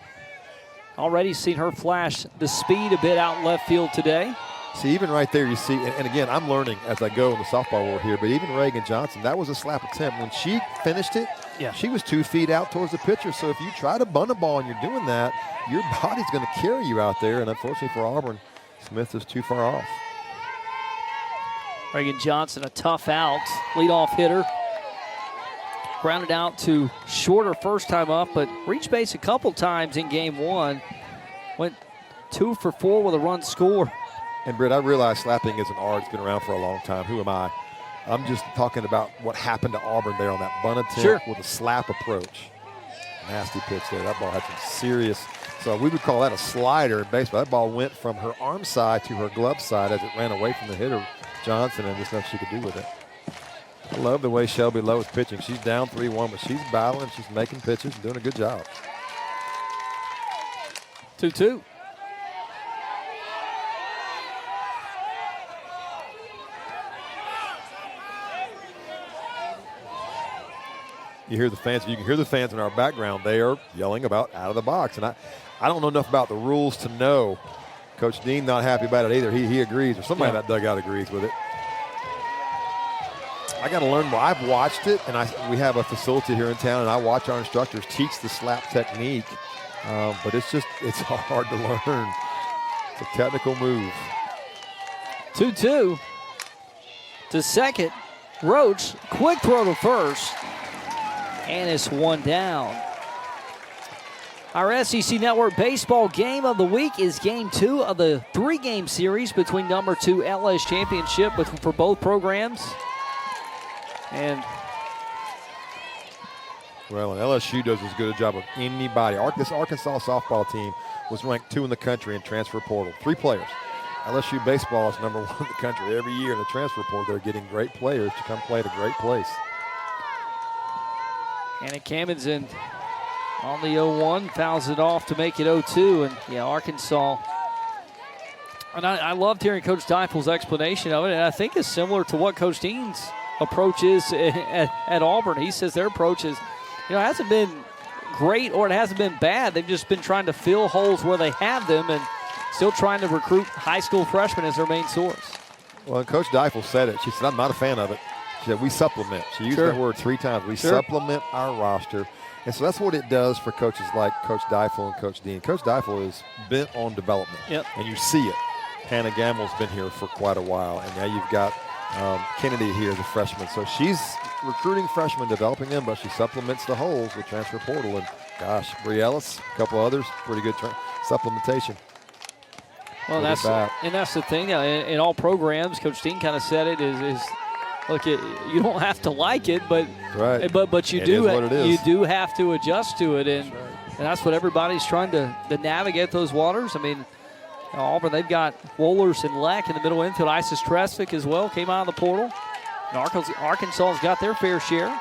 Already seen her flash the speed a bit out in left field today. See, even right there, you see, and again, I'm learning as I go in the softball world here, but even Reagan Johnson, that was a slap attempt. When she finished it, she was 2 feet out towards the pitcher. So if you try to bunt a ball and you're doing that, your body's going to carry you out there. And unfortunately for Auburn, Smith is too far off. Reagan Johnson, a tough out, leadoff hitter. Grounded out to shorter first time up, but reached base a couple times in game 1. Went 2 for 4 with a run score. And Britt, I realize slapping is an art. It's been around for a long time. Who am I? I'm just talking about what happened to Auburn there on that bunt attempt with a slap approach. Nasty pitch there. That ball had some serious. So we would call that a slider in baseball. That ball went from her arm side to her glove side as it ran away from the hitter, Johnson, and there's nothing she could do with it. I love the way Shelby Lowe is pitching. She's down 3-1, but she's battling. She's making pitches and doing a good job. 2-2. You hear the fans. You can hear the fans in our background. They are yelling about out of the box. And I don't know enough about the rules to know. Coach Dean not happy about it either. He agrees, or somebody in that dugout agrees with it. I got to learn more. I've watched it, and we have a facility here in town, and I watch our instructors teach the slap technique. But it's hard to learn. It's a technical move. 2-2 to second. Roach, quick throw to first. And it's 1 down. Our SEC Network baseball game of the week is game 2 of the 3-game series between number 2 LS Championship for both programs. And Well, and LSU does as good a job of anybody. This Arkansas softball team was ranked 2 in the country in transfer portal. 3 players. LSU baseball is number 1 in the country. Every year in the transfer portal, they're getting great players to come play at a great place. Anna Kamens in on the 0-1, fouls it off to make it 0-2. And, yeah, Arkansas. And I loved hearing Coach Deifel's explanation of it, and I think it's similar to what Coach Dean's approach is at Auburn. He says their approach is, it hasn't been great or it hasn't been bad. They've just been trying to fill holes where they have them and still trying to recruit high school freshmen as their main source. Well, Coach Deifel said it. She said, I'm not a fan of it. She said, we supplement. She used that word 3 times. We supplement our roster. And so that's what it does for coaches like Coach Deifel and Coach Dean. Coach Deifel is bent on development. Yep. And you see it. Hannah Gamble's been here for quite a while, and now you've got Kennedy here as a freshman. So she's recruiting freshmen, developing them, but she supplements the holes with transfer portal. And, gosh, Bree Ellis, a couple others, pretty good supplementation. Well, that's the thing. In all programs, Coach Dean kind of said it is look, you don't have to like it, but you do have to adjust to it, and that's what everybody's trying to navigate those waters. I mean, Auburn, they've got Wohlers and Leck in the middle infield. Isis Tresvik as well came out of the portal. And Arkansas's got their fair share.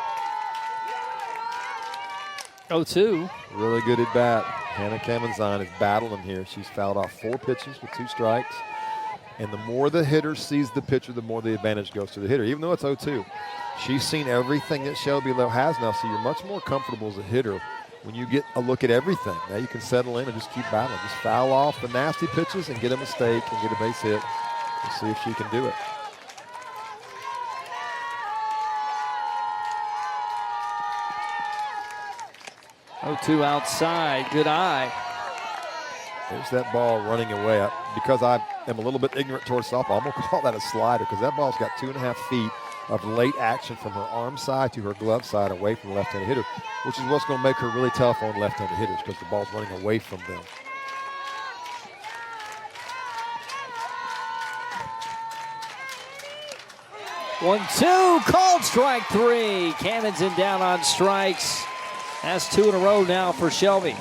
0-2. Really good at bat. Hannah Kamenzine is battling here. She's fouled off 4 pitches with 2 strikes. And the more the hitter sees the pitcher, the more the advantage goes to the hitter, even though it's 0-2. She's seen everything that Shelby Lowe has now, so you're much more comfortable as a hitter when you get a look at everything. Now you can settle in and just keep battling. Just foul off the nasty pitches and get a mistake and get a base hit and see if she can do it. Oh, 2 outside. Good eye. There's that ball running away. Because I am a little bit ignorant towards softball, I'm going to call that a slider because that ball's got 2.5 feet of late action from her arm side to her glove side away from the left-handed hitter, which is what's going to make her really tough on left-handed hitters because the ball's running away from them. One, 2, called strike 3. Kamenzin down on strikes. That's 2 in a row now for Shelby.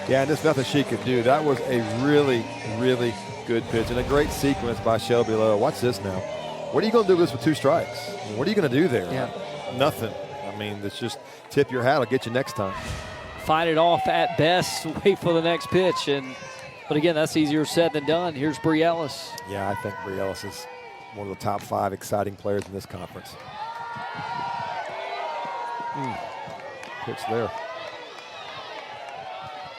Yeah, and there's nothing she could do. That was a really, really good pitch and a great sequence by Shelby Lowe. Watch this now. What are you going to do with this with 2 strikes? What are you going to do there? Yeah. Nothing. I mean, it's just tip your hat. I'll get you next time. Fight it off at best. Wait for the next pitch. But again, that's easier said than done. Here's Bree Ellis. Yeah, I think Bree Ellis is one of the top 5 exciting players in this conference. Pitch there.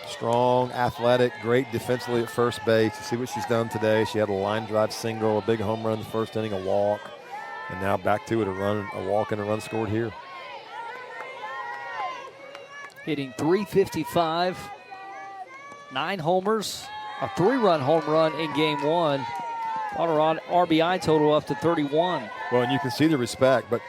Strong, athletic, great defensively at first base. You see what she's done today. She had a line drive single, a big home run in the first inning, a walk, and now back to it, a walk and a run scored here. Hitting .355, 9 homers, a 3-run home run in game 1. Brought her RBI total up to 31. Well, and you can see the respect, but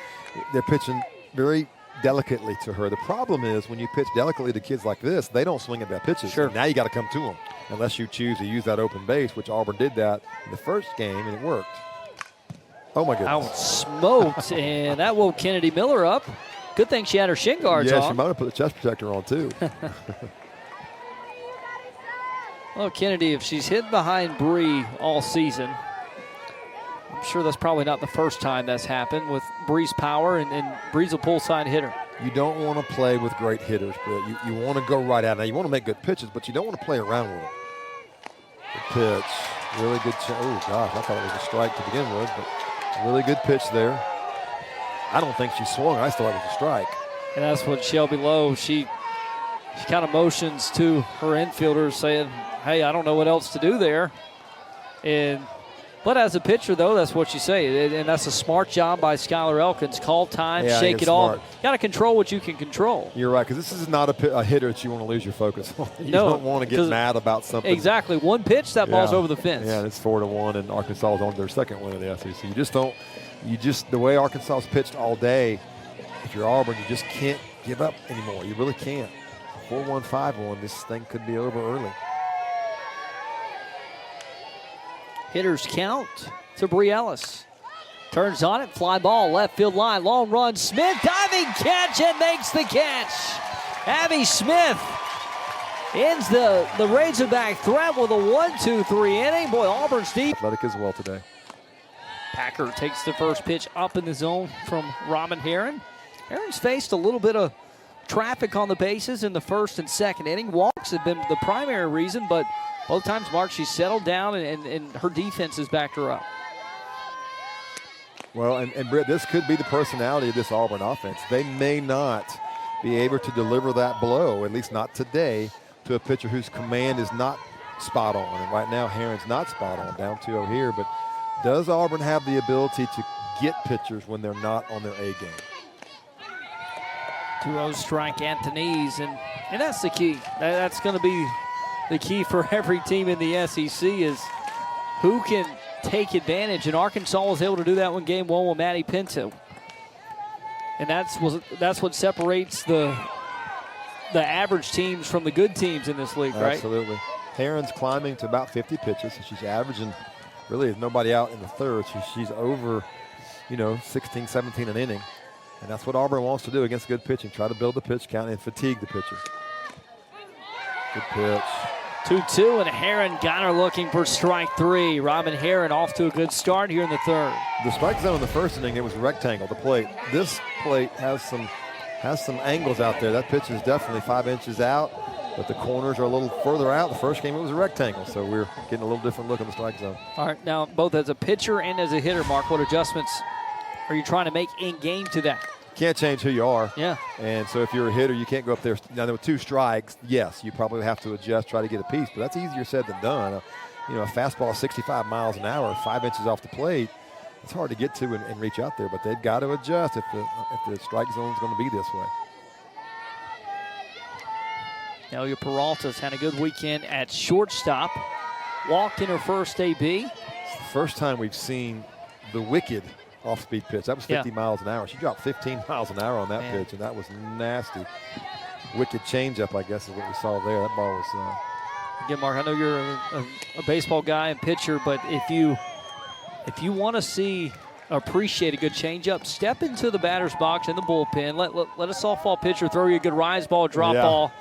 they're pitching very delicately to her. The problem is when you pitch delicately to kids like this, they don't swing at bad pitches. Sure. Now you got to come to them unless you choose to use that open base, which Auburn did that in the first game, and it worked. Oh, my goodness. Out smoked, and that woke Kennedy Miller up. Good thing she had her shin guards on. Yeah, she might have put the chest protector on, too. Well, Kennedy, if she's hid behind Bree all season, I'm sure that's probably not the first time that's happened with Bree's power, and Bree's a pull-side hitter. You don't want to play with great hitters, but you want to go right out. Now, you want to make good pitches, but you don't want to play around with them. Good pitch. Really good. Oh, gosh, I thought it was a strike to begin with, but really good pitch there. I don't think she swung. I thought it was a strike. And that's what Shelby Lowe, she kind of motions to her infielders saying, hey, I don't know what else to do there. But as a pitcher, though, that's what you say. And that's a smart job by Skylar Elkins. Call time, shake it off. You got to control what you can control. You're right, because this is not a hitter that you want to lose your focus on. You don't want to get mad about something. Exactly. One pitch, that ball's over the fence. Yeah, and it's 4-1, and Arkansas is on their second win of the SEC. The way Arkansas has pitched all day, if you're Auburn, you just can't give up anymore. You really can't. 4-1, 5-1, this thing could be over early. Hitters count to Bree Ellis. Turns on it, fly ball, left field line, long run. Smith diving catch and makes the catch. Abby Smith ends the Razorback threat with a 1-2-3 inning. Boy, Auburn's deep. Athletic as well today. Packer takes the first pitch up in the zone from Robin Heron. Heron's faced a little bit of traffic on the bases in the first and second inning. Walks have been the primary reason, but both times, Mark, she's settled down and her defense has backed her up. Well, and Britt, this could be the personality of this Auburn offense. They may not be able to deliver that blow, at least not today, to a pitcher whose command is not spot on. And right now, Heron's not spot on, down 2-0 here. But does Auburn have the ability to get pitchers when they're not on their A game? 2-0 strike Anthony's, and that's the key. That's going to be the key for every team in the SEC is who can take advantage, and Arkansas was able to do that in game one with Maddie Pinto. And that's what separates the average teams from the good teams in this league, right? Absolutely. Heron's climbing to about 50 pitches, and she's averaging, really, there's nobody out in the third. She's over, 16, 17 an inning. And that's what Auburn wants to do against good pitching, try to build the pitch count and fatigue the pitcher. Good pitch. 2-2, and Heron got her looking for strike three. Robin Heron off to a good start here in the third. The strike zone in the first inning, it was a rectangle, the plate. This plate has some angles out there. That pitch is definitely 5 inches out, but the corners are a little further out. The first game, it was a rectangle, so we're getting a little different look on the strike zone. All right, now both as a pitcher and as a hitter, Mark, what adjustments are you trying to make in game to that? Can't change who you are. Yeah. And so if you're a hitter, you can't go up there. Now, there were 2 strikes. Yes, you probably have to adjust, try to get a piece, but that's easier said than done. A fastball 65 miles an hour, 5 inches off the plate, it's hard to get to and reach out there, but they've got to adjust if the strike zone is going to be this way. Elia Peralta's had a good weekend at shortstop. Walked in her first AB. It's the first time we've seen the wicked off-speed pitch. That was 50 miles an hour. She dropped 15 miles an hour on that pitch, and that was nasty. Wicked changeup, I guess, is what we saw there. That ball was. Again, Mark, I know you're a baseball guy and pitcher, but if you want to appreciate a good changeup, step into the batter's box in the bullpen. Let a softball pitcher throw you a good rise ball, drop ball,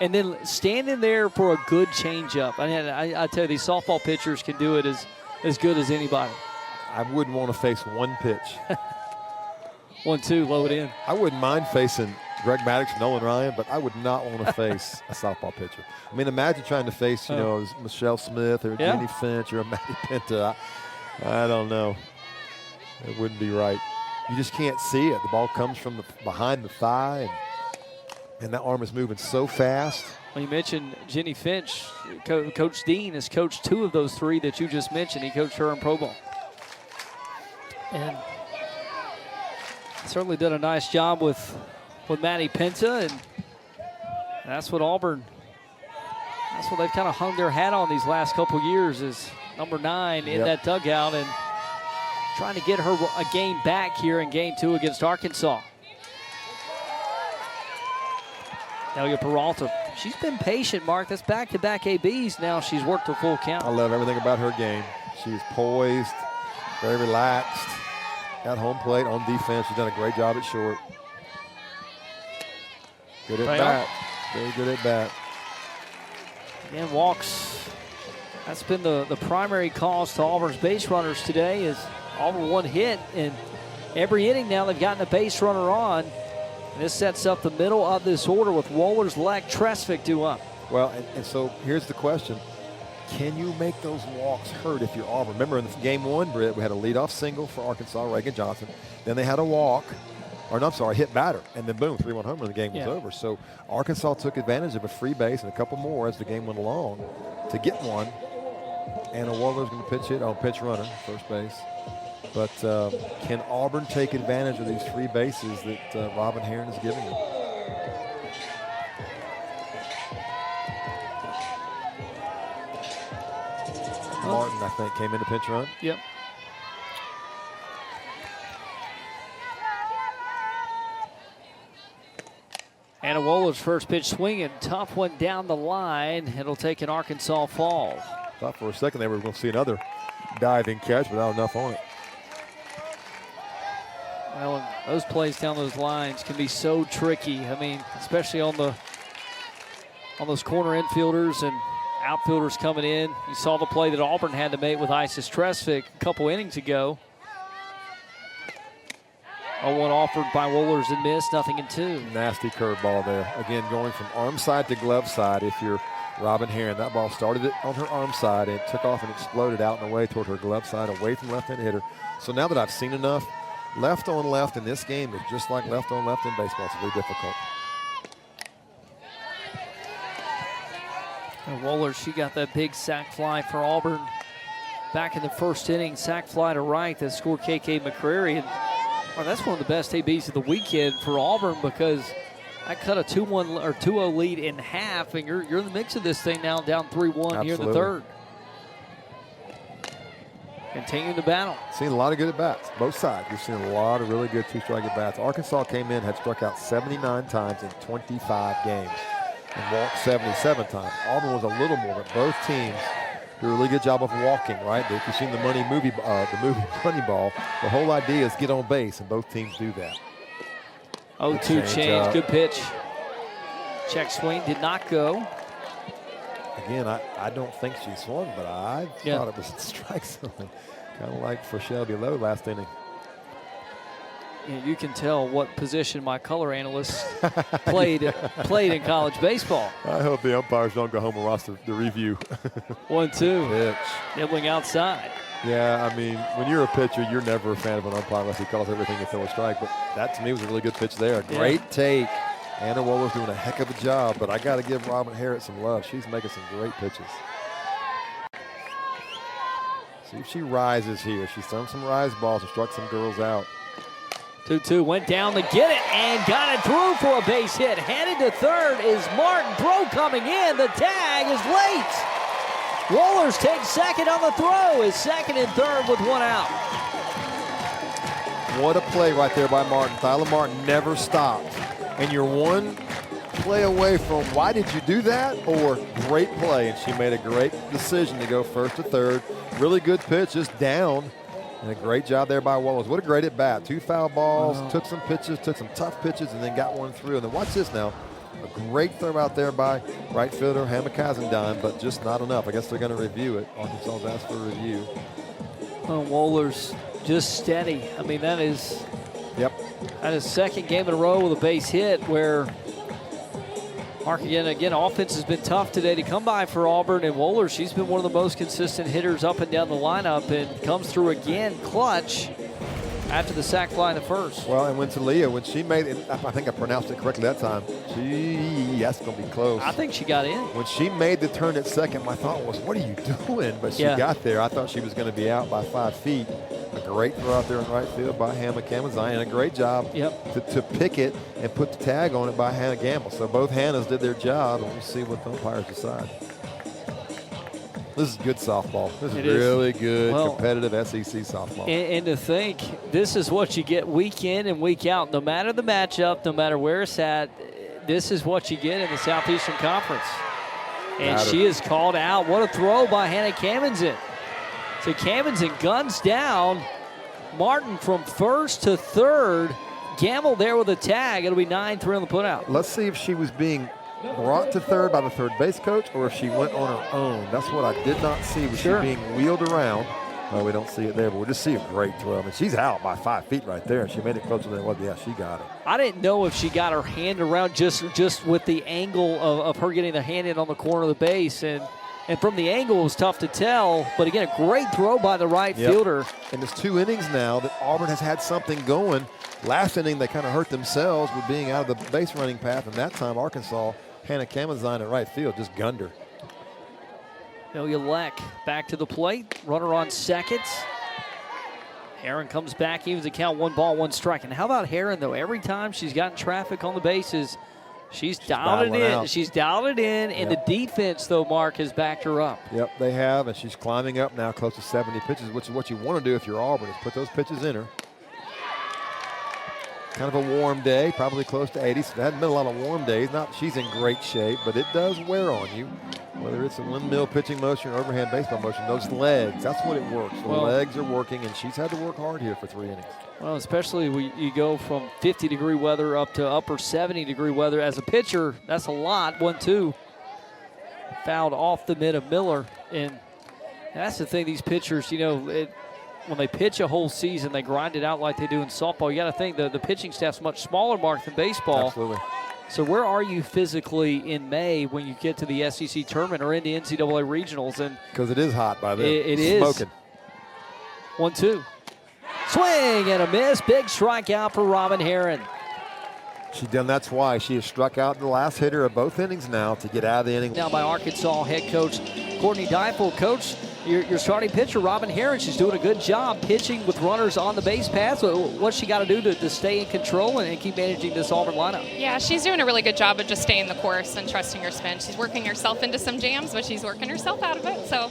and then stand in there for a good changeup. I tell you, these softball pitchers can do it as good as anybody. I wouldn't want to face one pitch. 1-2, low it in. I wouldn't mind facing Greg Maddox, Nolan Ryan, but I would not want to face a softball pitcher. I mean, imagine trying to face, Michelle Smith or Jenny Finch or a Maddie Pinto. I don't know. It wouldn't be right. You just can't see it. The ball comes from behind the thigh, and that arm is moving so fast. Well, you mentioned Jenny Finch. Coach Dean has coached 2 of those 3 that you just mentioned. He coached her in Pro Bowl. And certainly did a nice job with Maddie Pinto, and that's what Auburn, that's what they've kind of hung their hat on these last couple years is number 9 in that dugout and trying to get her a game back here in game 2 against Arkansas. Elia Peralta, she's been patient, Mark. That's back-to-back ABs now. She's worked a full count. I love everything about her game. She's poised, very relaxed at home plate on defense. She's done a great job at short. Good at bat. Very good at bat. Again, walks. That's been the primary cause to Auburn's base runners today is Auburn 1 hit. And every inning now they've gotten a base runner on. And this sets up the middle of this order with Wohlers, Leck, Tresvik due up. Well, and so here's the question. Can you make those walks hurt if you're Auburn? Remember in game 1, Britt, we had a leadoff single for Arkansas, Reagan Johnson. Then they had a walk, or no, I'm sorry, hit batter. And then boom, 3-1 home run, the game was over. So Arkansas took advantage of a free base and a couple more as the game went along to get one. And Wohler's going to pitch hit on pitch runner, first base. But can Auburn take advantage of these free bases that Robin Heron is giving them? Martin, I think, came in to pinch run. Yep. Anna Wohler's first pitch swinging. Tough one down the line. It'll take an Arkansas fall. Thought for a second they were going to see another diving catch, but not enough on it. Well, and those plays down those lines can be so tricky. I mean, especially on those corner infielders and outfielders coming in. You saw the play that Auburn had to make with Isis Tresvik a couple innings ago. 0-1 offered by Wohlers and missed, nothing in 2. Nasty curveball there. Again, going from arm side to glove side. If you're Robin Heron, that ball started it on her arm side and took off and exploded out and away toward her glove side, away from left-hand hitter. So now that I've seen enough, left on left in this game is just like left on left in baseball. It's really difficult. And Wohlers, she got that big sac fly for Auburn back in the first inning. Sac fly to right that scored KK McCreary. And that's one of the best ABs of the weekend for Auburn, because I cut a 2-1 or 2-0 lead in half, and you're in the mix of this thing now, down 3-1 here in the third. Continuing the battle. Seen a lot of good at-bats, both sides. We've seen a lot of really good two-strike at-bats. Arkansas came in, had struck out 79 times in 25 games and walked 77 times. Auburn was a little more, but both teams do a really good job of walking, right? If you've seen the movie Moneyball, the whole idea is get on base, and both teams do that. 0-2 change, good pitch. Check swing, did not go. Again, I don't think she swung, but I thought it was a strike zone. Kind of like for Shelby Lowe last inning. Yeah, you can tell what position my color analyst played in college baseball. I hope the umpires don't go home and watch the review. 1-2. Pitch. Nibbling outside. Yeah, I mean, when you're a pitcher, you're never a fan of an umpire unless he calls everything a throw a strike. But that, to me, was a really good pitch there. Great take. Anna Wohlers doing a heck of a job, but I got to give Robin Harrod some love. She's making some great pitches. See if she rises here. She's thrown some rise balls and struck some girls out. 2-2, went down to get it and got it through for a base hit. Headed to third is Martin. Throw coming in. The tag is late. Wohlers takes second on the throw. Is second and third with 1 out. What a play right there by Martin. Tyler Martin never stopped. And you're one play away from why did you do that, or great play. And she made a great decision to go first to third. Really good pitch, just down. And a great job there by Wohlers. What a great at bat. 2 foul balls, took some pitches, took some tough pitches, and then got one through. And then watch this now. A great throw out there by right fielder Hannah Kazendine, but just not enough. I guess they're going to review it. Arkansas asked for a review. Well, Wohlers just steady. I mean, that is second game in a row with a base hit where again, offense has been tough today to come by for Auburn, and Wohlers, she's been one of the most consistent hitters up and down the lineup, and comes through again clutch after the sac fly in the first. Well, and when Talia, when she made it, I think I pronounced it correctly that time, that's going to be close. I think she got in. When she made the turn at second, my thought was, what are you doing? But she got there. I thought she was going to be out by 5 feet. A great throw out there in right field by Hannah Kamazine, and a great job to pick it and put the tag on it by Hannah Gamble. So both Hannahs did their job, and we'll see what the umpires decide. This is good softball. This is really good, competitive SEC softball. And to think, this is what you get week in and week out. No matter the matchup, no matter where it's at, this is what you get in the Southeastern Conference. And she is called out. What a throw by Hannah Kamazine. So Kamazine guns down. Martin from first to third. Gamble there with a tag. It'll be 9-3 on the putout. Let's see if she was being brought to third by the third base coach, or if she went on her own. That's what I did not see. Was she being wheeled around? No, we don't see it there, but we'll just see a great throw. I mean, she's out by 5 feet right there. She made it closer than it was. Yeah, she got it. I didn't know if she got her hand around just with the angle of her getting the hand in on the corner of the base. And from the angle, it was tough to tell. But, again, a great throw by the right fielder. And there's 2 innings now that Auburn has had something going. Last inning, they kind of hurt themselves with being out of the base running path. And that time, Arkansas, Hannah Kamazine at right field, just gunned her. Ilya Leck back to the plate. Runner on second. Heron comes back, evens the count, 1 ball, 1 strike. And how about Heron, though? Every time she's gotten traffic on the bases, she's dialed it in. She's dialed it in, and the defense, though, Mark, has backed her up. Yep, they have, and she's climbing up now close to 70 pitches, which is what you want to do if you're Auburn, is put those pitches in her. Kind of a warm day, probably close to 80, so there hasn't been a lot of warm days. Not she's in great shape, but it does wear on you. Whether it's a windmill pitching motion or overhand baseball motion, those legs, that's what it works. The legs are working, and she's had to work hard here for 3 innings. Well, especially when you go from 50-degree weather up to upper 70-degree weather. As a pitcher, that's a lot. 1-2. Fouled off the mid of Miller. And that's the thing, these pitchers, when they pitch a whole season, they grind it out like they do in softball. You got to think the pitching staff's much smaller, Mark, than baseball. Absolutely. So where are you physically in May when you get to the SEC tournament or in the NCAA regionals? And because it is hot by then. It is. Smoking. 1-2. Swing and a miss. Big strikeout for Robin Herron. That's why she has struck out the last hitter of both innings now to get out of the inning. Now by Arkansas head coach Courtney Deifel. Coach, your starting pitcher, Robin Herron, she's doing a good job pitching with runners on the base paths. What's she got to do to stay in control and keep managing this Auburn lineup? Yeah, she's doing a really good job of just staying the course and trusting her spin. She's working herself into some jams, but she's working herself out of it. So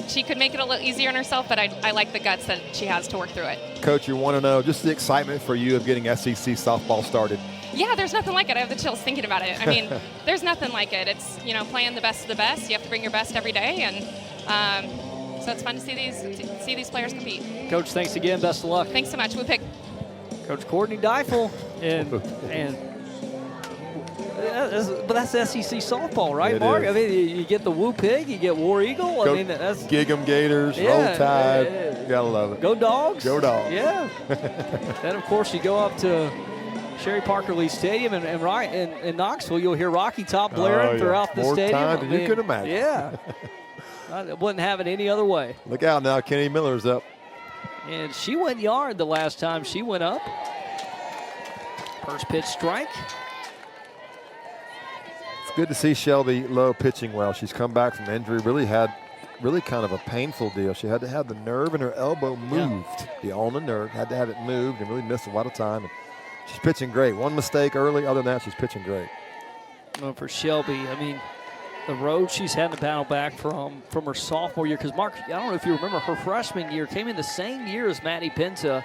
she could make it a little easier on herself, but I like the guts that she has to work through it. Coach, you want to know just the excitement for you of getting SEC softball started. Yeah, there's nothing like it. I have the chills thinking about it. I mean, there's nothing like it. It's, playing the best of the best. You have to bring your best every day, and so it's fun to see these players compete. Coach, thanks again. Best of luck. Thanks so much. Woo Pig. Coach Courtney Deifel, but that's SEC softball, right, It Mark? is. I mean, you get the Woo Pig, you get War Eagle. I mean, that's Gig 'em Gators, Roll Tide. You gotta love it. Go Dogs. Go Dogs. Yeah. Then of course you go up to Sherry Parker Lee Stadium and right in Knoxville, you'll hear Rocky Top blaring throughout the More stadium. time than you could imagine. Yeah. I wouldn't have it any other way. Look out now, Kenny Miller's up. And she went yard the last time she went up. First pitch strike. It's good to see Shelby Lowe pitching well. She's come back from injury, really kind of a painful deal. She had to have the nerve in her elbow moved. The ulnar nerve, had to have it moved and really missed a lot of time. And she's pitching great. One mistake early, other than that, she's pitching great. Well, for Shelby, I mean, the road she's had to battle back from her sophomore year. Because, Mark, I don't know if you remember, her freshman year came in the same year as Maddie Pinta.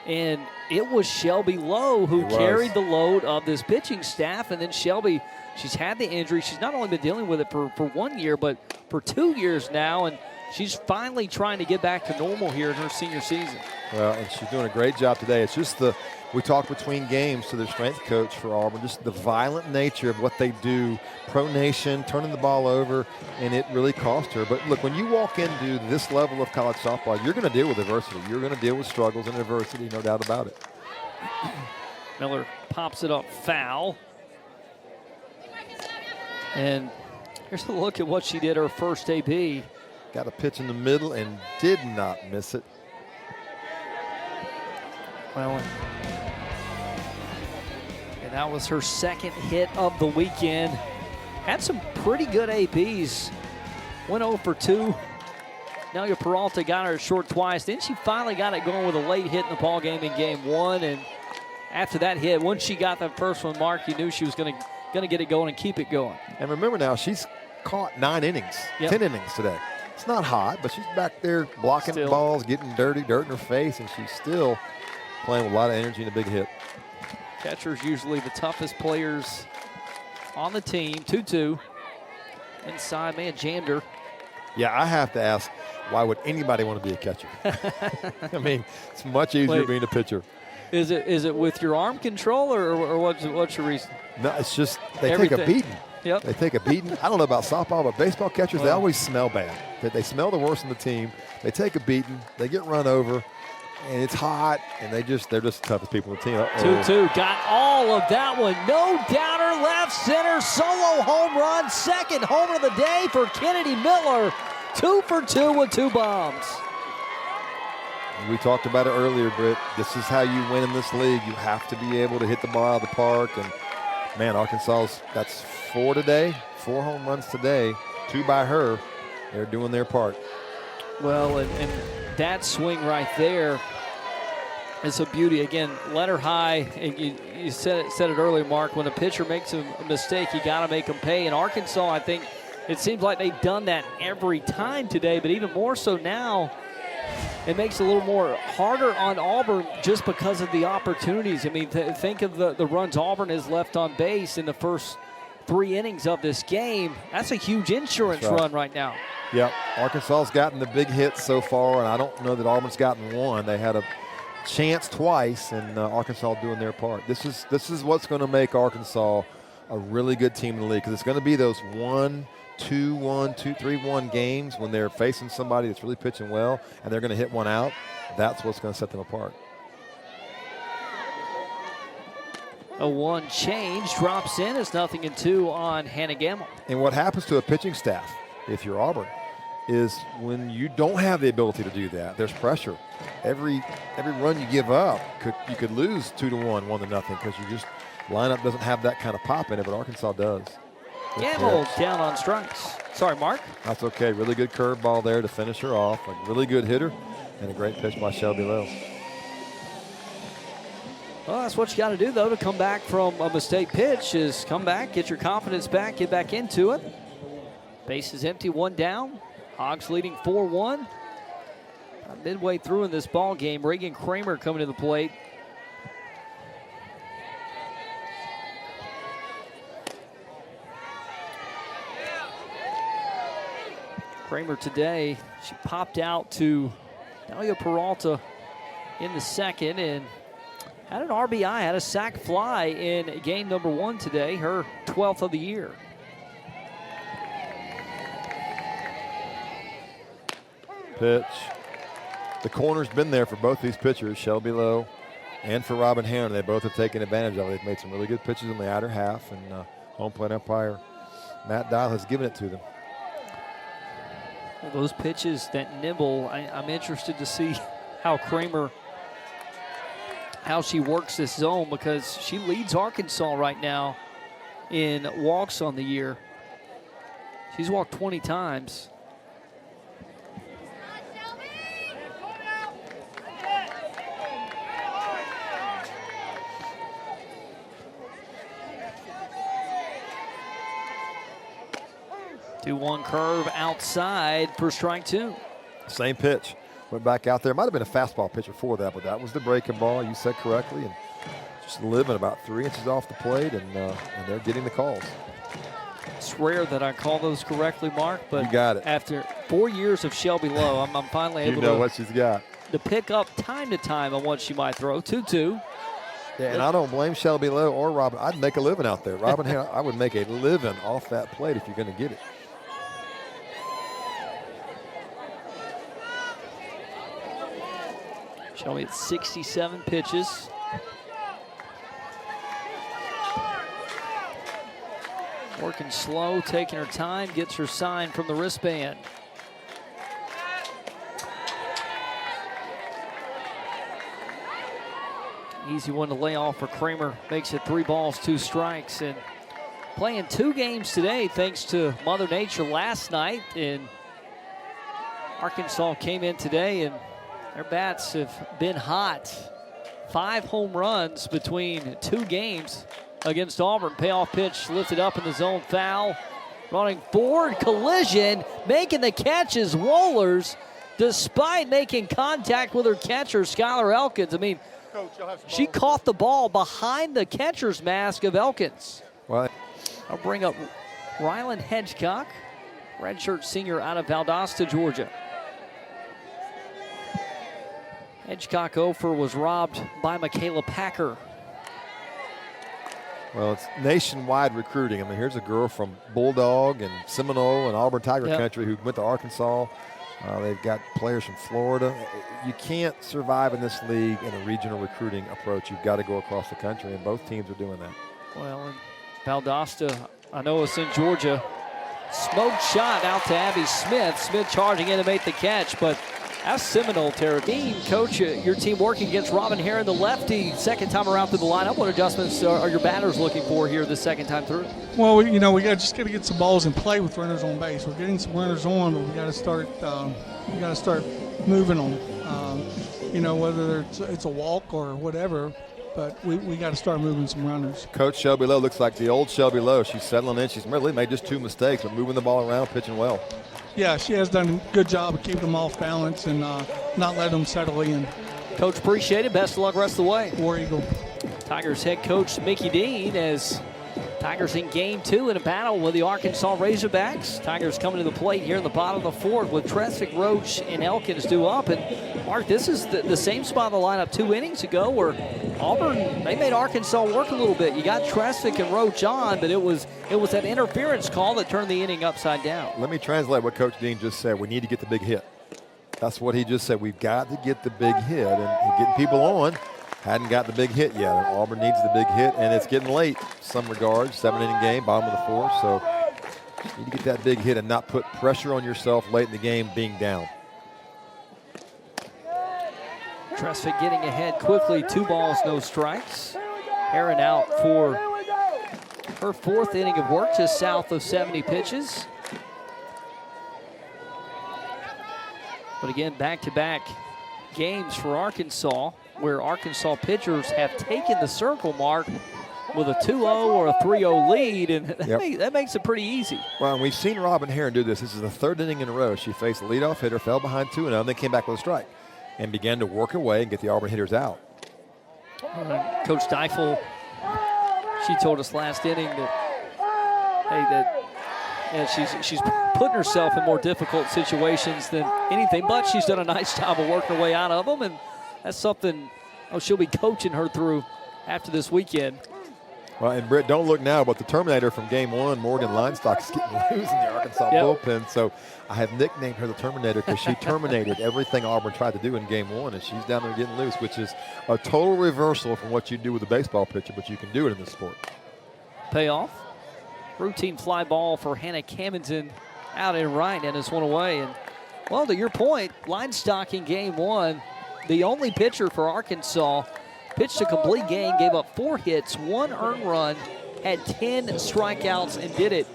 And it was Shelby Lowe who carried the load of this pitching staff. And then Shelby, she's had the injury. She's not only been dealing with it for 1 year, but for 2 years now. And she's finally trying to get back to normal here in her senior season. Well, and she's doing a great job today. It's just we talked between games to their strength coach for Auburn, just the violent nature of what they do, pronation, turning the ball over, and it really cost her. But look, when you walk into this level of college softball, you're going to deal with adversity. You're going to deal with struggles and adversity, no doubt about it. Miller pops it up foul. And here's a look at what she did her first AB. Got a pitch in the middle and did not miss it. Well, and that was her second hit of the weekend. Had some pretty good ABs. Went 0 for 2. Nelia Peralta got her short twice. Then she finally got it going with a late hit in the ball game in game 1. And after that hit, once she got that first one, Mark, you knew she was going to get it going and keep it going. And remember now, she's caught 9 innings, 10 innings today. It's not hot, but she's back there blocking balls, getting dirty, dirt in her face, and she's still playing with a lot of energy and a big hit. Catchers usually the toughest players on the team. 2-2. Inside, man, jammed her. Yeah, I have to ask, why would anybody want to be a catcher? I mean, it's much easier being a pitcher. Is it with your arm control or what's your reason? No, it's just they take a beating. Yep. They take a beating. I don't know about softball, but baseball catchers, they always smell bad. They smell the worst in the team. They take a beating. They get run over. And it's hot, and they're just the toughest people in the team. 2-2, got all of that one. No doubter, left center, solo home run, second homer of the day for Kennedy Miller. 2 for 2 with 2 bombs. We talked about it earlier, Britt. This is how you win in this league. You have to be able to hit the ball out of the park. And, man, Arkansas's, that's 4 today, 4 home runs today, 2 by her. They're doing their part. Well, and that swing right there is a beauty. Again, let her high. And you said it earlier, Mark. When a pitcher makes a mistake, you got to make them pay. In Arkansas, I think it seems like they've done that every time today, but even more so now. It makes it a little more harder on Auburn just because of the opportunities. I mean, think of the runs Auburn has left on base in the first 3 innings of this game. That's a huge insurance run right now. Yep, Arkansas's gotten the big hits so far, and I don't know that Auburn's gotten one. They had a chance twice, and Arkansas doing their part. This is what's going to make Arkansas a really good team in the league, because it's going to be those 1-2-1, 2-3-1 games when they're facing somebody that's really pitching well, and they're going to hit one out. That's what's going to set them apart. A 1 change drops in as 0-2 on Hannah Gamble. And what happens to a pitching staff, if you're Auburn, is when you don't have the ability to do that, there's pressure. Every run you give up, you could lose 2-1, 1-0, because you just lineup doesn't have that kind of pop in it, but Arkansas does. Gamble down on strikes. Sorry, Mark. That's okay. Really good curveball there to finish her off. A really good hitter, and a great pitch by Shelby Lowe. Well, that's what you got to do, though, to come back from a mistake pitch, is come back, get your confidence back, get back into it. Base is empty, 1 down. Hogs leading 4-1. Midway through in this ball game, Reagan Kramer coming to the plate. Kramer today, she popped out to Dalia Peralta in the second and had an RBI, had a sac fly in game number 1 today, her 12th of the year. Pitch. The corner's been there for both these pitchers, Shelby Lowe and for Robin Heron. They both have taken advantage of it. They've made some really good pitches in the outer half, and home plate umpire Matt Dial has given it to them. Well, those pitches that nibble, I'm interested to see how Kramer, how she works this zone, because she leads Arkansas right now in walks on the year. She's walked 20 times. Do 1 curve outside for strike 2. Same pitch. Went back out there. Might have been a fastball pitch before that, but that was the breaking ball. You said correctly. And just living about 3 inches off the plate, and they're getting the calls. It's rare that I call those correctly, Mark, but you got it. After 4 years of Shelby Lowe, I'm finally able to what she's got. To pick up time to time on what she might throw. 2-2. Yeah, and I don't blame Shelby Lowe or Robin. I'd make a living out there. Robin Heron, I would make a living off that plate if you're going to get it. Shelby at 67 pitches. Working slow, taking her time, gets her sign from the wristband. Easy one to lay off for Kramer. Makes it 3 balls, 2 strikes. And playing 2 games today thanks to Mother Nature last night. And Arkansas came in today and their bats have been hot. 5 home runs between 2 games against Auburn. Payoff pitch lifted up in the zone, foul. Running forward, collision, making the catch is Wohlers, despite making contact with her catcher, Skylar Elkins. I mean, she caught the ball behind the catcher's mask of Elkins. Well, I'll bring up Rylan Hedgecock, redshirt senior out of Valdosta, Georgia. Hedgecock Ofer was robbed by Michaela Packer. Well, it's nationwide recruiting. I mean, here's a girl from Bulldog and Seminole and Auburn Tiger Country who went to Arkansas. They've got players from Florida. You can't survive in this league in a regional recruiting approach. You've got to go across the country, and both teams are doing that. Well, in Valdosta, I know it's in Georgia. Smoked shot out to Abby Smith. Smith charging in to make the catch, but that's Seminole territory. Coach, your team working against Robin Heron, the lefty, second time around through the lineup. What adjustments are your batters looking for here the second time through? Well, we just got to get some balls in play with runners on base. We're getting some runners on, but we got to start moving them. Whether it's a walk or whatever, but we got to start moving some runners. Coach Shelby Lowe looks like the old Shelby Lowe. She's settling in. She's really made just 2 mistakes, but moving the ball around, pitching well. Yeah, she has done a good job of keeping them off balance and not letting them settle in. Coach, appreciate it. Best of luck rest of the way. War Eagle. Tigers head coach Mickey Dean has Tigers in game 2 in a battle with the Arkansas Razorbacks. Tigers coming to the plate here in the bottom of the fourth with Tresvik, Roach, and Elkins due up. And Mark, this is the same spot in the lineup 2 innings ago where Auburn, they made Arkansas work a little bit. You got Tresvik and Roach on, but it was that interference call that turned the inning upside down. Let me translate what Coach Dean just said. We need to get the big hit. That's what he just said. We've got to get the big hit. And getting people on, hadn't got the big hit yet. And Auburn needs the big hit, and it's getting late in some regards. 7-inning game, bottom of the fourth. So you need to get that big hit and not put pressure on yourself late in the game being down. Tresvik getting ahead quickly. 2 balls, no strikes. Heron out for her 4th inning of work, just south of 70 pitches. But again, back-to-back games for Arkansas, where Arkansas pitchers have taken the circle mark with a 2-0 or a 3-0 lead, and that makes it pretty easy. Well, and we've seen Robin Heron do this. This is the 3rd inning in a row. She faced the leadoff hitter, fell behind 2-0, and then came back with a strike and began to work away and get the Auburn hitters out. Coach Deifel, she told us last inning that she's putting herself in more difficult situations than anything, but she's done a nice job of working her way out of them, and that's something she'll be coaching her through after this weekend. Well, and Britt, don't look now, but the Terminator from game 1, Morgan Linestock, is getting loose in the Arkansas bullpen. So I have nicknamed her the Terminator because she terminated everything Auburn tried to do in game 1, and she's down there getting loose, which is a total reversal from what you do with a baseball pitcher, but you can do it in this sport. Payoff. Routine fly ball for Hannah Camden out and right, and it's one away. And, well, to your point, Linestock in game 1, the only pitcher for Arkansas, pitched a complete game, gave up 4 hits, 1 earned run, had 10 strikeouts, and did it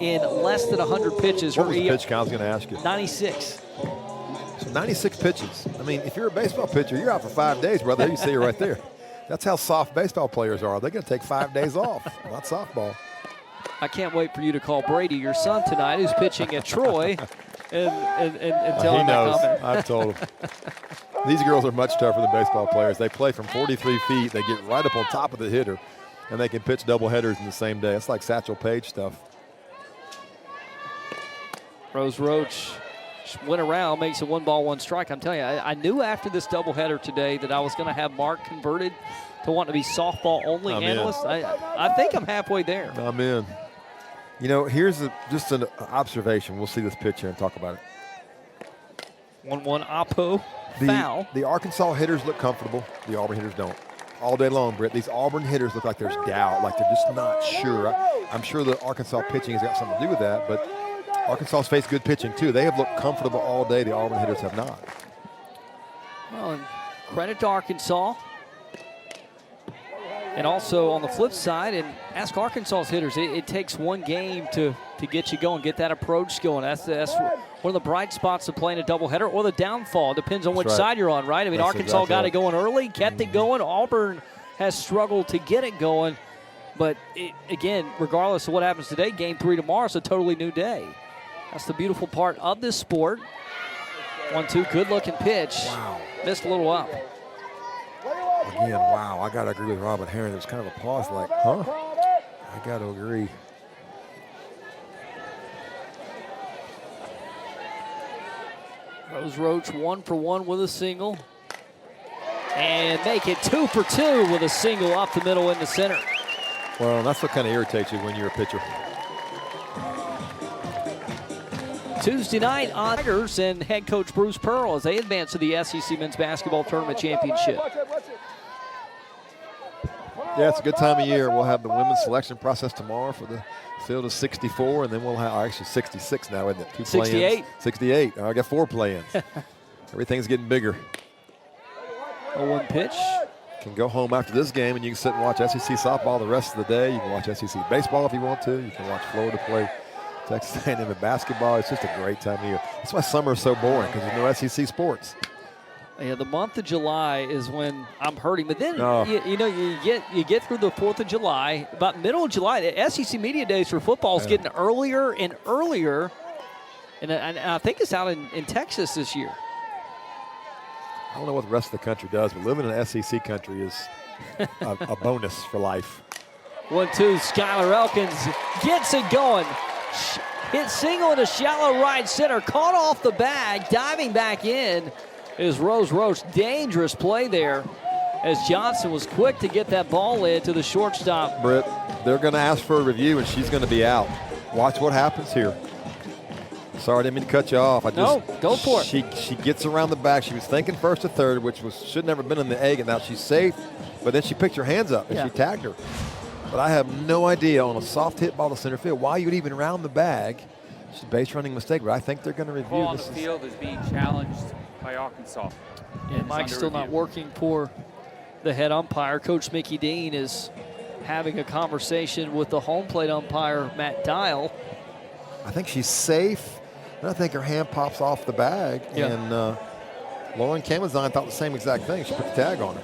in less than 100 pitches. What was the pitch count? I was going to ask you. 96. So 96 pitches. I mean, if you're a baseball pitcher, you're out for 5 days, brother. You see it right there. That's how soft baseball players are. They're going to take 5 days off, not softball. I can't wait for you to call Brady, your son, tonight, who's pitching at Troy, and tell him that comment. I've told him. These girls are much tougher than baseball players. They play from 43 feet. They get right up on top of the hitter, and they can pitch double headers in the same day. It's like Satchel Paige stuff. Rose Roach went around, makes a 1 ball, 1 strike. I'm telling you, I knew after this doubleheader today that I was going to have Mark converted to want to be softball only analyst. I think I'm halfway there. I'm in. You know, here's just an observation. We'll see this pitch here and talk about it. 1-1 Oppo. Foul. The Arkansas hitters look comfortable. The Auburn hitters don't. All day long, Britt. These Auburn hitters look like there's doubt, like they're just not sure. I'm sure the Arkansas pitching has got something to do with that, but Arkansas's faced good pitching too. They have looked comfortable all day. The Auburn hitters have not. Well, and credit to Arkansas. And also on the flip side, and ask Arkansas's hitters, it takes 1 game to get you going, get that approach going. That's one of the bright spots of playing a doubleheader, or the downfall. Depends on which side you're on, right? I mean, that's Arkansas exactly got it going early, kept it going. Auburn has struggled to get it going. But, again, regardless of what happens today, game 3 tomorrow is a totally new day. That's the beautiful part of this sport. 1-2, good-looking pitch. Wow. Missed a little up. Again, wow, I got to agree with Robin Heron. There's kind of a pause like, huh? I got to agree. Rose Roach 1 for 1 with a single. And make it 2 for 2 with a single up the middle in the center. Well, that's what kind of irritates you when you're a pitcher. Tuesday night on Tigers and head coach Bruce Pearl as they advance to the SEC Men's Basketball Tournament Championship. Yeah, it's a good time of year. We'll have the women's selection process tomorrow for the field of 64, and then we'll have actually 66 now, isn't it? 2 play-ins. 68. 68. I got 4 play-ins. Everything's getting bigger. 0-1 pitch. Can go home after this game, and you can sit and watch SEC softball the rest of the day. You can watch SEC baseball if you want to. You can watch Florida play Texas A&M in basketball. It's just a great time of year. That's why summer is so boring, because there's no SEC sports. Yeah, the month of July is when I'm hurting. But then, you get through the 4th of July. About middle of July, the SEC Media Days for football is getting earlier and earlier. And I think it's out in Texas this year. I don't know what the rest of the country does, but living in an SEC country is a bonus for life. 1-2, Skylar Elkins gets it going. Hit single into shallow right center, caught off the bag, diving back in is Rose Roach. Dangerous play there as Johnson was quick to get that ball in to the shortstop. Britt, they're going to ask for a review, and she's going to be out. Watch what happens here. Sorry, I didn't mean to cut you off. No, go for it. She gets around the back. She was thinking first to third, which should never have been in the egg, and now she's safe. But then she picked her hands up and she tagged her. But I have no idea on a soft hit ball to center field why you would even round the bag. It's a base running mistake, but I think they're going to review Ball on this. the field is being challenged by Arkansas. And Mike's still not working for the head umpire. Coach Mickey Dean is having a conversation with the home plate umpire, Matt Dial. I think she's safe, and I think her hand pops off the bag. Yeah. And Lauren Kamazine thought the same exact thing. She put the tag on her.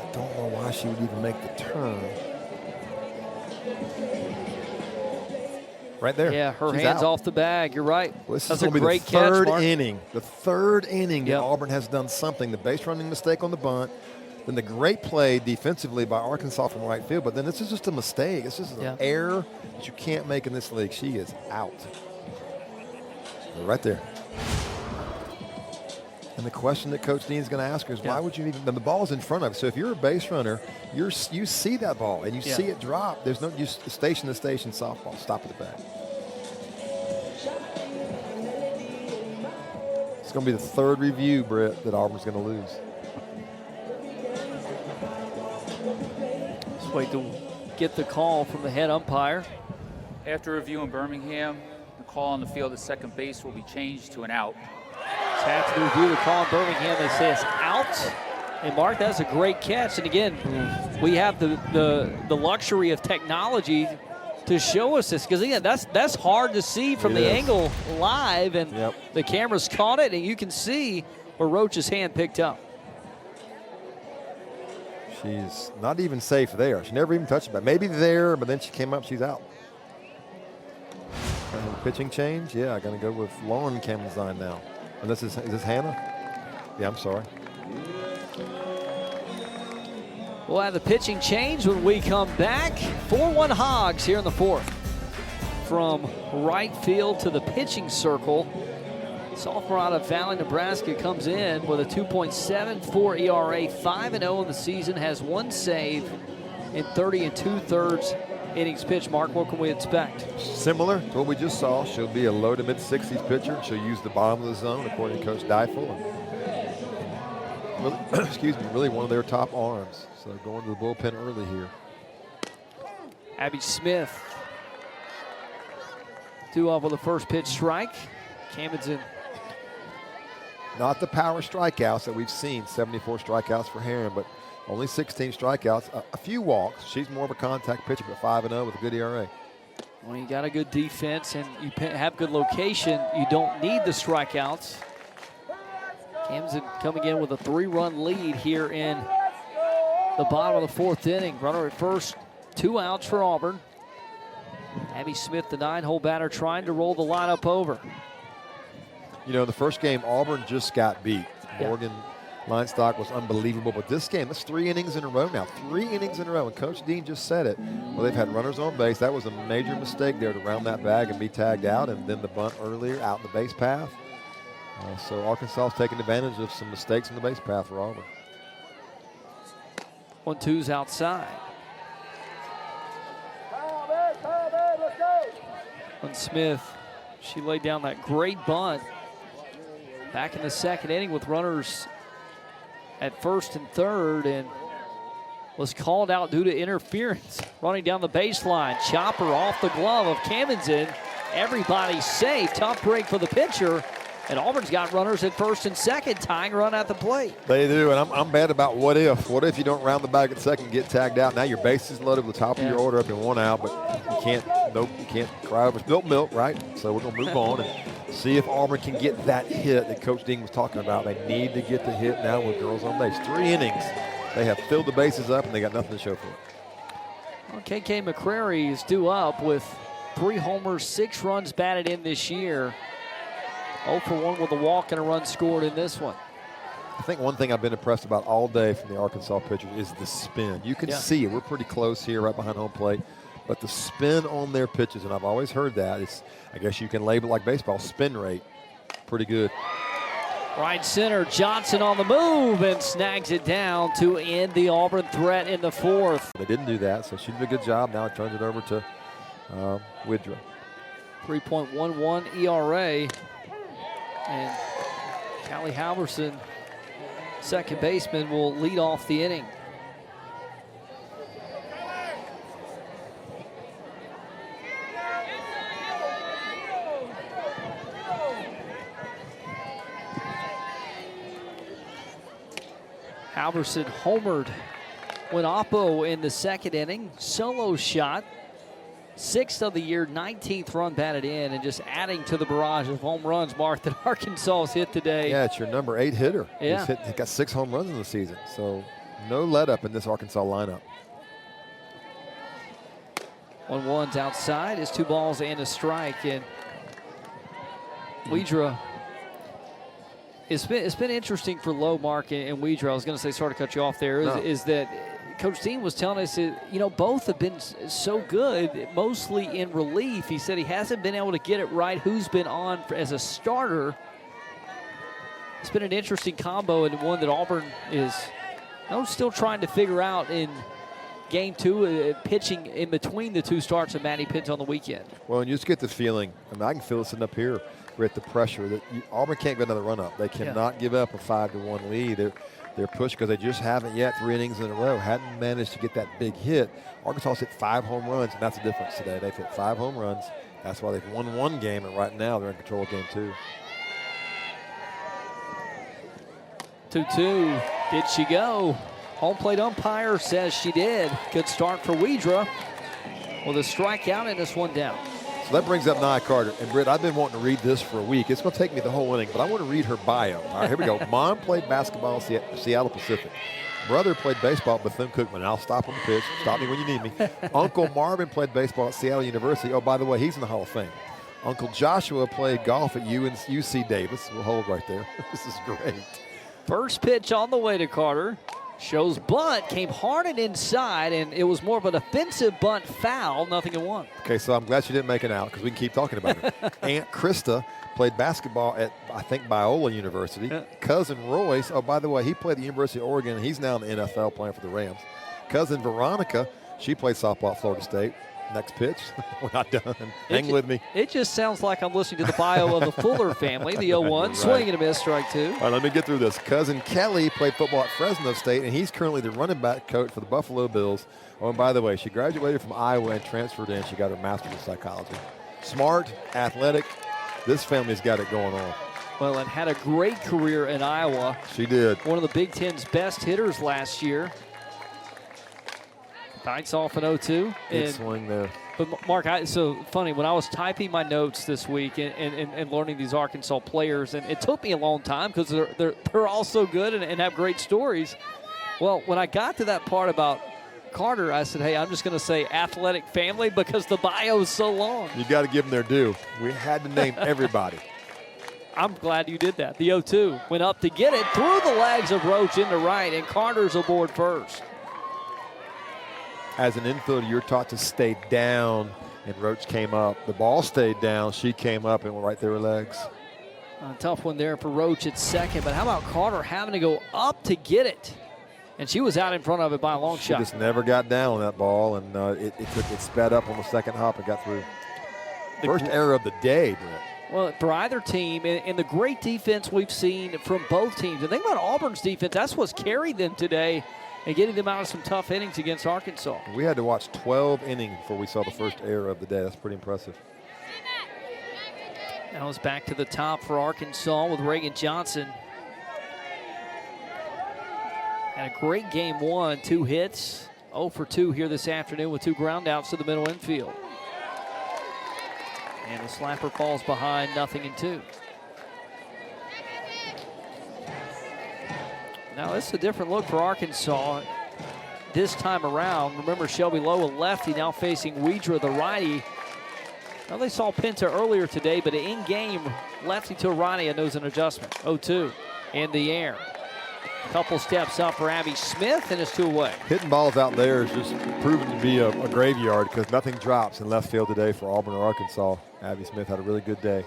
I don't know why she would even make the turn. Right there. Yeah, her She's hand's out. off the bag. You're right. Well, this That's is a going to be great the third catch, Mark. inning. The third inning that Yep. Auburn has done something. The base running mistake on the bunt, then the great play defensively by Arkansas from right field. But then this is just a mistake. This is an error that you can't make in this league. She is out. Right there. And the question that Coach Dean's going to ask her is, why would you even? The ball's in front of you. So if you're a base runner, you see that ball and you see it drop. There's no station to station softball. Stop at the back. It's going to be the third review, Britt, that Auburn's going to lose. Let's wait to get the call from the head umpire. After review in Birmingham, the call on the field at second base will be changed to an out. Just have to review the call in Birmingham. They say it's out. And Mark, that's a great catch. And again, we have the luxury of technology to show us this, because again, that's hard to see from the angle live, and the camera's caught it, and you can see where Roach's hand picked up. She's not even safe there. She never even touched it. Maybe there, but then she came up, she's out. Pitching change? Yeah, I'm going to go with Lauren Kamazine now. And is this Hannah? Yeah, I'm sorry. We'll have the pitching change when we come back. 4-1 Hogs here in the fourth. From right field to the pitching circle, sophomore out of Valley, Nebraska comes in with a 2.74 ERA, 5-0 in the season, has one save in 30 2/3 innings pitched. Mark, what can we expect? Similar to what we just saw. She'll be a low to mid-60s pitcher. She'll use the bottom of the zone, according to Coach Deifel. Really, excuse me, really one of their top arms. So going to the bullpen early here. Abby Smith due up with the first pitch strike. Camden. Not the power strikeouts that we've seen, 74 strikeouts for Heron, but only 16 strikeouts, a few walks. She's more of a contact pitcher, but 5-0 with a good ERA. When you got a good defense and you have good location, you don't need the strikeouts. Camden coming in with a 3-run lead here in the bottom of the fourth inning. Runner at first, 2 outs for Auburn. Abby Smith, the 9-hole batter, trying to roll the lineup over. You know, the first game, Auburn just got beat. Morgan Linestock was unbelievable, but this game, that's 3 innings in a row now. 3 innings in a row, and Coach Dean just said it. Well, they've had runners on base. That was a major mistake there to round that bag and be tagged out, and then the bunt earlier out in the base path. So Arkansas's taking advantage of some mistakes in the base path for Auburn. 1-2's outside. And Smith, she laid down that great bunt back in the second inning with runners at first and third, and was called out due to interference. Running down the baseline, chopper off the glove of Camden. Everybody's safe. Tough break for the pitcher. And Auburn's got runners at first and second, tying run at the plate. They do, and I'm bad about what if. What if you don't round the bag at second and get tagged out? Now your base is loaded with the top of your order up in 1 out, but you can't cry over spilt milk, right? So we're going to move on and see if Auburn can get that hit that Coach Dean was talking about. They need to get the hit now with girls on base. 3 innings. They have filled the bases up, and they got nothing to show for it. Well, KK McCrary is due up with 3 homers, 6 runs batted in this year. 0 for 1 with a walk and a run scored in this one. I think one thing I've been impressed about all day from the Arkansas pitchers is the spin. You can see it. We're pretty close here, right behind home plate. But the spin on their pitches, and I've always heard that, it's, I guess you can label it like baseball, spin rate. Pretty good. Right center, Johnson on the move and snags it down to end the Auburn threat in the 4th. They didn't do that, so she did a good job. Now it turns it over to Widra. 3.11 ERA. And Callie Halverson, second baseman, will lead off the inning. Halverson homered Winapo in the 2nd inning. Solo shot. 6th of the year, 19th run batted in, and just adding to the barrage of home runs, Mark, that Arkansas has hit today. Yeah, it's your number 8 hitter. Yeah. He got 6 home runs in the season, so no let up in this Arkansas lineup. 1-1's outside. It's 2 balls and a strike, and Widra. It's been interesting for Lowe, Mark, and Widra. I was going to say, sorry to cut you off there, is that Coach Dean was telling us that, both have been so good, mostly in relief. He said he hasn't been able to get it right who's been on as a starter. It's been an interesting combo, and one that Auburn is still trying to figure out in Game 2, pitching in between the 2 starts of Maddie Pinto on the weekend. Well, and you just get the feeling, I can feel this up here. We're at the pressure that Auburn can't get another run up. They cannot give up a 5-1 lead. They're pushed because they just haven't yet, 3 innings in a row, hadn't managed to get that big hit. Arkansas hit 5 home runs, and that's the difference today. They've hit 5 home runs. That's why they've won 1 game, and right now they're in control of Game 2. 2-2. Did she go? Home plate umpire says she did. Good start for Widra with a strikeout and this one down. So that brings up Nia Carter. And Britt, I've been wanting to read this for a week. It's going to take me the whole inning, but I want to read her bio. All right, here we go. Mom played basketball at Seattle Pacific. Brother played baseball at Bethune-Cookman. I'll stop on the pitch. Stop me when you need me. Uncle Marvin played baseball at Seattle University. Oh, by the way, he's in the Hall of Fame. Uncle Joshua played golf at UC Davis. We'll hold right there. This is great. First pitch on the way to Carter. Shows bunt, came hard and inside, and it was more of an offensive bunt foul, 0-1. Okay, so I'm glad she didn't make it out because we can keep talking about it. Aunt Krista played basketball at, I think, Biola University. Yeah. Cousin Royce, oh, by the way, he played at the University of Oregon, and he's now in the NFL playing for the Rams. Cousin Veronica, she played softball at Florida State. Next pitch. We're not done. Hang with me. It just sounds like I'm listening to the bio of the Fuller family, the 0-1. Right. Swing and a miss, strike 2. All right, let me get through this. Cousin Kelly played football at Fresno State, and he's currently the running back coach for the Buffalo Bills. Oh, and by the way, she graduated from Iowa and transferred in. She got her master's in psychology. Smart, athletic. This family's got it going on. Well, and had a great career in Iowa. She did. One of the Big Ten's best hitters last year. Bites off an 0-2. Good swing there. But, Mark, so funny, when I was typing my notes this week and learning these Arkansas players, and it took me a long time because they're all so good and have great stories. Well, when I got to that part about Carter, I said, hey, I'm just going to say athletic family because the bio is so long. You got to give them their due. We had to name everybody. I'm glad you did that. The 0-2 went up to get it through the legs of Roach into right, and Carter's aboard first. As an infielder, you're taught to stay down, and Roach came up. The ball stayed down. She came up and went right through her legs. A tough one there for Roach at second, but how about Carter having to go up to get it? And she was out in front of it by a long shot. She just never got down on that ball, and it sped up on the second hop and got through. First error of the day, Brett. Well, for either team, and the great defense we've seen from both teams. The thing about Auburn's defense, that's what's carried them today and getting them out of some tough innings against Arkansas. We had to watch 12 innings before we saw the first error of the day. That's pretty impressive. Now it's back to the top for Arkansas with Reagan Johnson. Had a great game 1, 2 hits, 0 for 2 here this afternoon with 2 groundouts to the middle infield. And the slapper falls behind, 0-2. Now this is a different look for Arkansas this time around. Remember Shelby Lowe, a lefty, now facing Widra, the righty. Now they saw Pinta earlier today, but in game, lefty to righty, and there's an adjustment. 0-2 in the air. Couple steps up for Abby Smith, and it's 2 away. Hitting balls out there is just proven to be a graveyard because nothing drops in left field today for Auburn or Arkansas. Abby Smith had a really good day.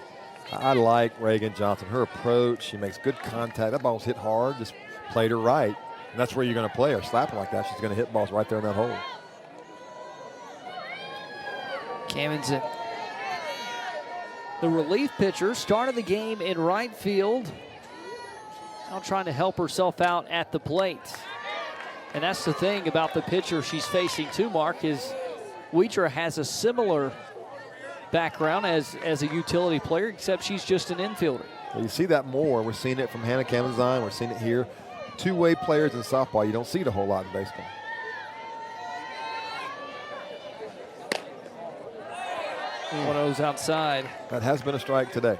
I like Reagan Johnson. Her approach, she makes good contact. That ball's hit hard, just played her right. And that's where you're going to play her. Slap her like that, she's going to hit balls right there in that hole. Camenzind, the relief pitcher, started the game in right field. Now trying to help herself out at the plate. And that's the thing about the pitcher she's facing too, Mark, is Weecher has a similar background as a utility player, except she's just an infielder. Well, you see that more. We're seeing it from Hannah Camenzind. We're seeing it here. Two-way players in softball, you don't see it a whole lot in baseball. One of those outside. That has been a strike today.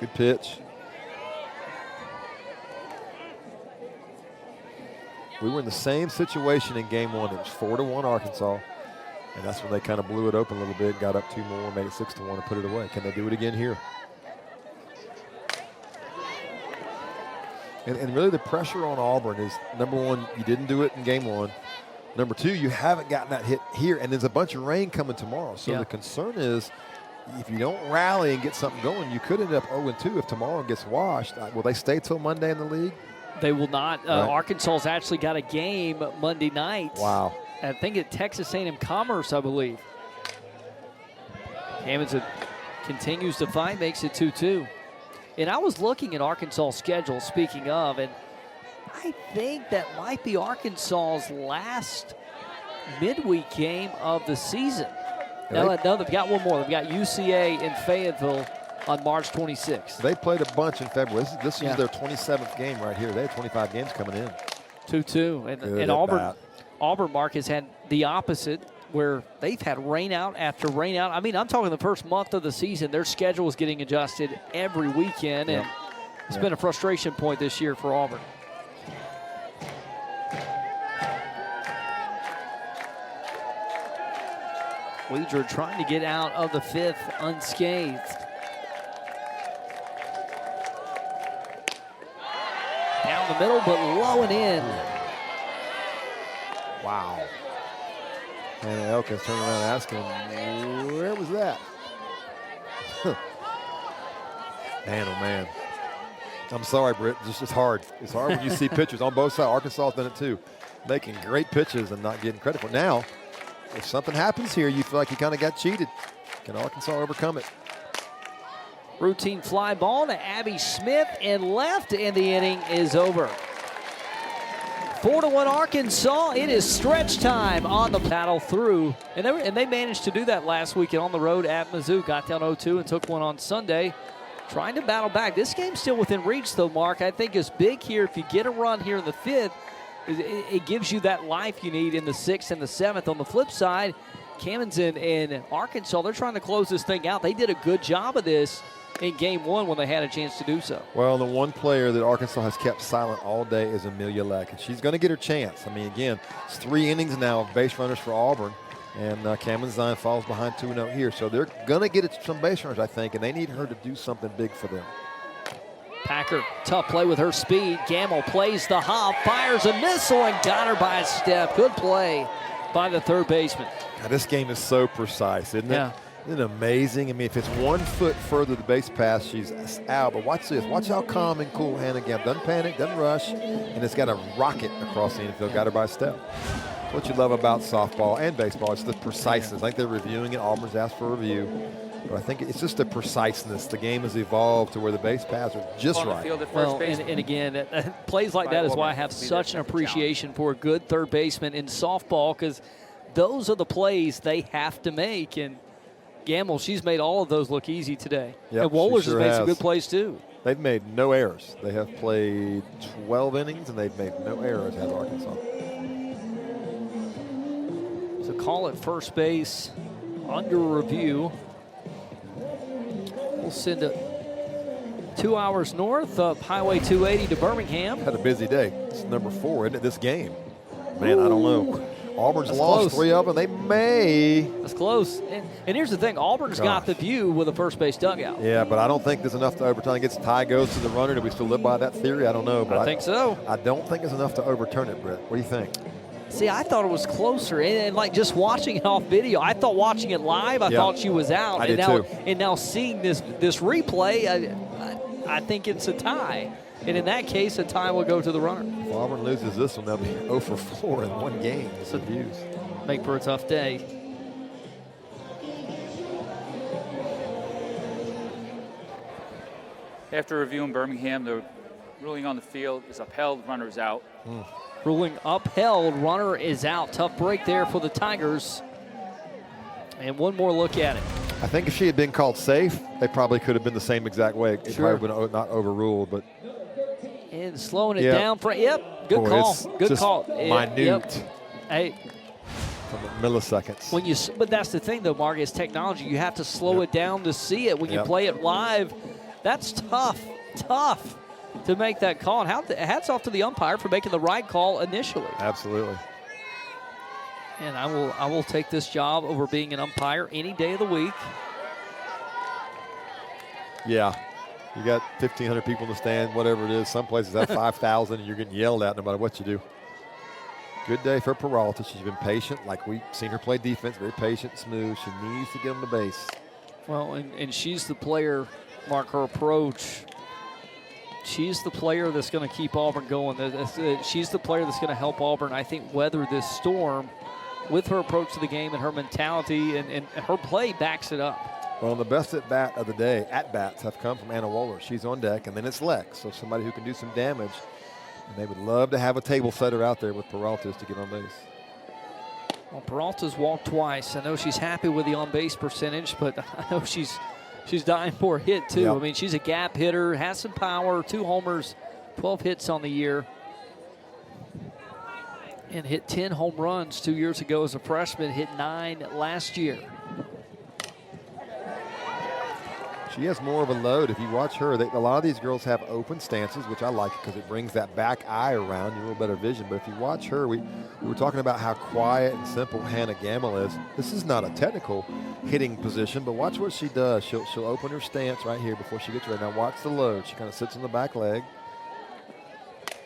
Good pitch. We were in the same situation in game 1. It was 4-1 Arkansas. And that's when they kind of blew it open a little bit, got up 2 more, made it 6-1 and put it away. Can they do it again here? And really the pressure on Auburn is, number 1, you didn't do it in game 1. Number 2, you haven't gotten that hit here, and there's a bunch of rain coming tomorrow. So the concern is, if you don't rally and get something going, you could end up 0-2 if tomorrow gets washed. Will they stay till Monday in the league? They will not. Right. Arkansas's actually got a game Monday night. Wow. I think at Texas A&M Commerce, I believe. Camenzind continues to fight, makes it 2-2. And I was looking at Arkansas's schedule, speaking of, and I think that might be Arkansas's last midweek game of the season. No, they've got one more. They've got UCA in Fayetteville on March 26th. They played a bunch in February. This is their 27th game right here. They had 25 games coming in. 2-2. And Auburn, Mark, has had the opposite, where they've had rain out after rain out. I mean, I'm talking the first month of the season. Their schedule is getting adjusted every weekend, and it's been a frustration point this year for Auburn. Weeger trying to get out of the 5th unscathed. Down the middle, but low and in. Wow. And Elkins turning around asking, where was that? Man, oh man. I'm sorry, Britt. It's hard. It's hard when you see pitchers on both sides. Arkansas has done it too. Making great pitches and not getting credit for it. Now, if something happens here, you feel like you kind of got cheated. Can Arkansas overcome it? Routine fly ball to Abby Smith in left, and the inning is over. 4-1 Arkansas. It is stretch time on the paddle through. And they managed to do that last weekend on the road at Mizzou. Got down 0-2 and took one on Sunday. Trying to battle back. This game's still within reach, though, Mark. I think it's big here. If you get a run here in the 5th, it gives you that life you need in the 6th and the 7th. On the flip side, Camenzind and Arkansas, they're trying to close this thing out. They did a good job of this in game 1 when they had a chance to do so. Well, the one player that Arkansas has kept silent all day is Amelia Leck, and she's going to get her chance. I mean, again, it's 3 innings now of base runners for Auburn, and Camenzind falls behind 2-0 here. So they're going to get some base runners, I think, and they need her to do something big for them. Packer, tough play with her speed. Gamble plays the hop, fires a missile, and got her by a step. Good play by the third baseman. Now, this game is so precise, isn't it? Yeah. Isn't it amazing? I mean, if it's 1 foot further the base pass, she's out. But watch this. Watch how calm and cool Hannah Gamble. Doesn't panic, doesn't rush, and it's got a rocket across the infield. Got her by a step. That's what you love about softball and baseball. It's the preciseness. I think they're reviewing it. Auburn's asked for a review. But I think it's just the preciseness. The game has evolved to where the base paths are just right. Well, and again, plays like that is why I have such an appreciation for a good third baseman in softball, because those are the plays they have to make. And Gamble, she's made all of those look easy today. Yep, and Wohlers sure has made some good plays too. They've made no errors. They have played 12 innings, and they've made no errors, has Arkansas. So call it first base under review. We'll send it 2 hours north up Highway 280 to Birmingham. Had a busy day. It's number 4, isn't it, this game? Man, I don't know. Auburn's That's lost close. 3 of them. They may. That's close. And here's the thing. Auburn's got the view with a first base dugout. Yeah, but I don't think there's enough to overturn. I guess tie goes to the runner. Do we still live by that theory? I don't know. But I think so. I don't think it's enough to overturn it, Brett. What do you think? See, I thought it was closer. And like just watching it off video, I thought watching it live, I thought she was out. I and did now, too. And now seeing this replay, I think it's a tie. And in that case, a tie will go to the runner. If Auburn loses this one, they'll be 0 for 4 in one game. So views. Make for a tough day. After reviewing Birmingham, the ruling on the field is upheld, runner is out. Ruling upheld, runner is out. Tough break there for the Tigers. And one more look at it. I think if she had been called safe, they probably could have been the same exact way. It Sure. probably would have not overruled, but And slowing it down. Yep, good boy, call. it's Good just call. minute. Yep. Hey, from milliseconds. but that's the thing though, Mark, is technology. You have to slow it down to see it. When you play it live, that's tough to make that call. And hats off to the umpire for making the right call initially. Absolutely. And I will take this job over being an umpire any day of the week. Yeah. You got 1,500 people in the stand, whatever it is. Some places have 5,000, and you're getting yelled at no matter what you do. Good day for Peralta. She's been patient, like we've seen her play defense, very patient, smooth. She needs to get on the base. Well, and she's the player, Mark, her approach. She's the player that's going to keep Auburn going. She's the player that's going to help Auburn, I think, weather this storm with her approach to the game and her mentality, and her play backs it up. Well, the best at-bat of the day, at-bats, have come from Anna Wohler. She's on deck, and then it's Lex, so somebody who can do some damage. And they would love to have a table setter out there with Peralta's to get on base. Well, Peralta's walked twice. I know she's happy with the on-base percentage, but I know she's dying for a hit, too. Yep. I mean, she's a gap hitter, has some power, 2 homers, 12 hits on the year. And hit 10 home runs 2 years ago as a freshman, hit 9 last year. She has more of a load. If you watch her, a lot of these girls have open stances, which I like because it brings that back eye around, you a little better vision. But if you watch her, we were talking about how quiet and simple Hannah Gamble is. This is not a technical hitting position, but watch what she does. She'll open her stance right here before she gets ready. Now watch the load. She kind of sits on the back leg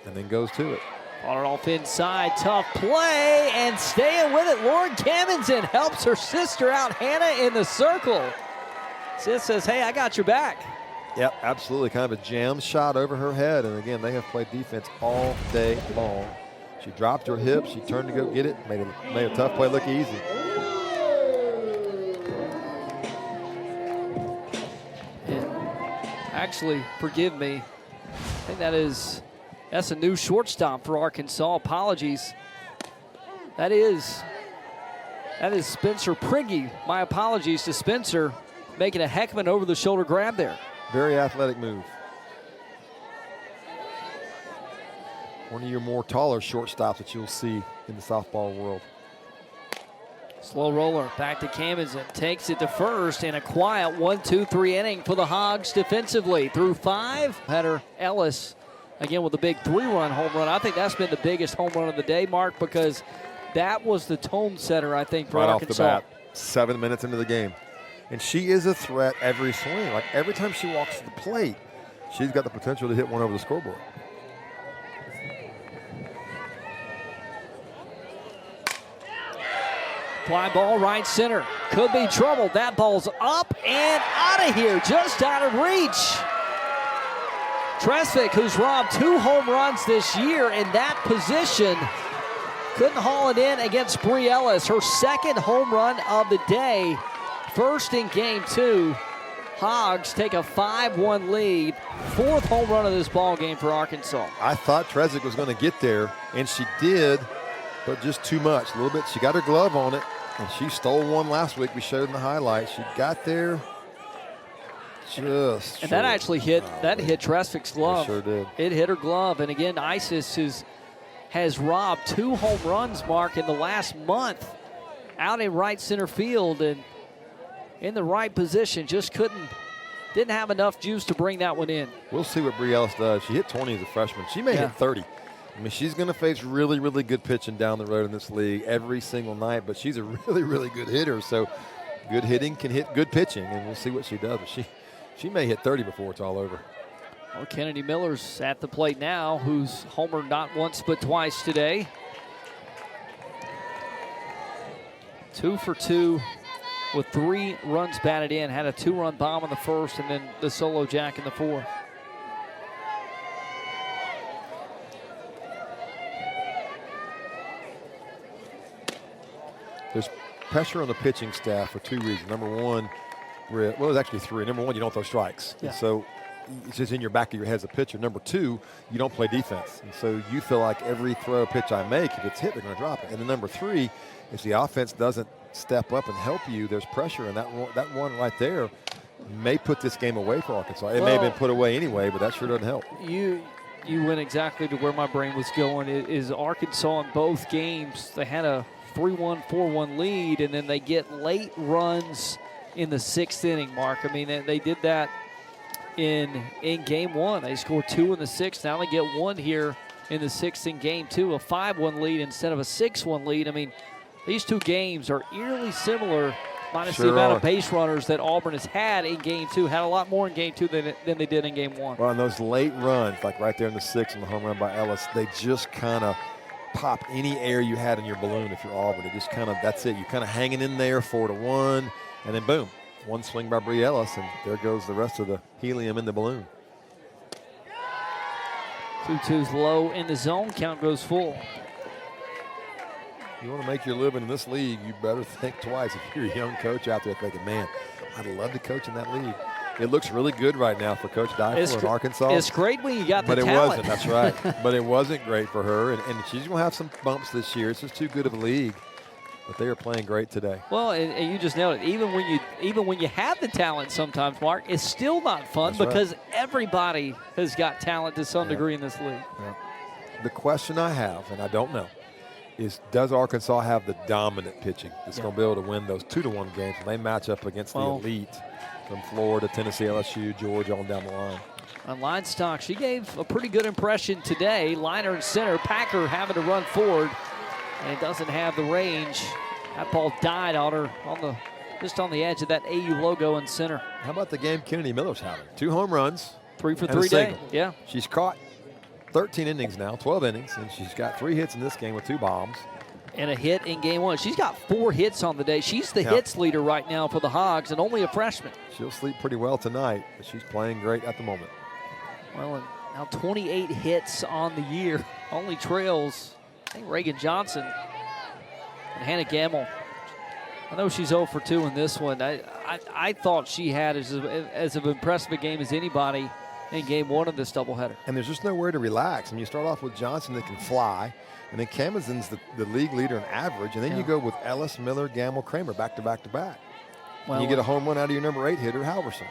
and then goes to it. On it off inside, tough play, and staying with it. Lauren Cammonson helps her sister out, Hannah, in the circle. Sis says, hey, I got your back. Yep, absolutely. Kind of a jam shot over her head. And again, they have played defense all day long. She dropped her hips. She turned to go get it. Made a tough play look easy. And actually, forgive me. I think that's a new shortstop for Arkansas. Apologies. That is Spencer Pringy. My apologies to Spencer. Making a heck of an over-the-shoulder grab there. Very athletic move. One of your more taller shortstops that you'll see in the softball world. Slow roller back to Cammonson. Takes it to first in a quiet 1-2-3 inning for the Hogs defensively. Through 5, header Ellis again with a big 3-run home run. I think that's been the biggest home run of the day, Mark, because that was the tone setter, I think, for right Arkansas. off the bat, 7 minutes into the game. And she is a threat every swing. Like every time she walks to the plate, she's got the potential to hit one over the scoreboard. Fly ball right center. Could be trouble. That ball's up and out of here. Just out of reach. Tresvik, who's robbed 2 home runs this year in that position, couldn't haul it in against Bree Ellis. Her 2nd home run of the day. First in game 2. Hogs take a 5-1 lead. 4th home run of this ball game for Arkansas. I thought Tresvik was going to get there, and she did, but just too much. A little bit. She got her glove on it, and she stole one last week. We showed in the highlights. She got there just. And that actually hit Tresvik's glove. It sure did. It hit her glove. And again, Isis has robbed 2 home runs, Mark, in the last month out in right center field and in the right position. Just didn't have enough juice to bring that one in. We'll see what Bree Ellis does. She hit 20 as a freshman. She may hit 30. I mean, she's going to face really, really good pitching down the road in this league every single night, but she's a really, really good hitter. So good hitting can hit good pitching, and we'll see what she does. But she may hit 30 before it's all over. Well, Kennedy Miller's at the plate now, who's homered not once but twice today. 2 for 2 with 3 runs batted in. Had a 2-run bomb in the first and then the solo jack in the fourth. There's pressure on the pitching staff for 2 reasons. Number one, well, it's actually 3. Number one, you don't throw strikes. Yeah. And so it's just in your back of your head as a pitcher. Number 2, you don't play defense. And so you feel like every throw pitch I make, if it's hit, they're going to drop it. And then number 3, if the offense doesn't step up and help you, there's pressure. And that one right there may put this game away for Arkansas. It may have been put away anyway, but that sure doesn't help. You went exactly to where my brain was going. Is Arkansas in both games, they had a 3-1, 4-1 lead, and then they get late runs in the 6th inning, Mark. I mean, they did that in game 1. They scored 2 in the 6th. Now they get 1 here in the 6th in game 2, a 5-1 lead instead of a 6-1 lead. I mean, these 2 games are eerily similar, minus the amount of base runners that Auburn has had in game 2. Had a lot more in game 2 than they did in game 1. Well, and those late runs, like right there in the 6th and the home run by Ellis, they just kind of pop any air you had in your balloon if you're Auburn. It just kind of, that's it. You're kind of hanging in there 4-1, and then boom, 1 swing by Bree Ellis, and there goes the rest of the helium in the balloon. 2-2's low in the zone. Count goes full. You want to make your living in this league, you better think twice if you're a young coach out there thinking, man, I'd love to coach in that league. It looks really good right now for Coach Deichel in Arkansas. It's great when you got the talent. But it wasn't, that's right. But it wasn't great for her, and she's going to have some bumps this year. It's just too good of a league. But they are playing great today. Well, and you just nailed it. Even when you have the talent sometimes, Mark, it's still not fun because everybody has got talent to some degree in this league. Yeah. The question I have, and I don't know, is does Arkansas have the dominant pitching that's going to be able to win those 2-1 games when they match up against the elite from Florida, Tennessee, LSU, Georgia, on down the line? On line stock, she gave a pretty good impression today. Liner in center, Packer having to run forward, and it doesn't have the range. That ball died on her just on the edge of that AU logo in center. How about the game Kennedy Miller's having? 2 home runs. 3 for 3 day. Yeah. She's caught 13 innings now, 12 innings, and she's got 3 hits in this game with 2 bombs. And a hit in game 1. She's got 4 hits on the day. She's the hits leader right now for the Hogs, and only a freshman. She'll sleep pretty well tonight, but she's playing great at the moment. Well, and now 28 hits on the year. Only trails, I think, Reagan Johnson and Hannah Gamble. I know she's 0 for 2 in this one. I thought she had as impressive a game as anybody in game 1 of this doubleheader. And there's just nowhere to relax. I mean, you start off with Johnson that can fly, and then Kamazin's the league leader in average, and then you go with Ellis, Miller, Gamble, Kramer back to back to back. Well, and you get a home run out of your number 8 hitter, Halverson.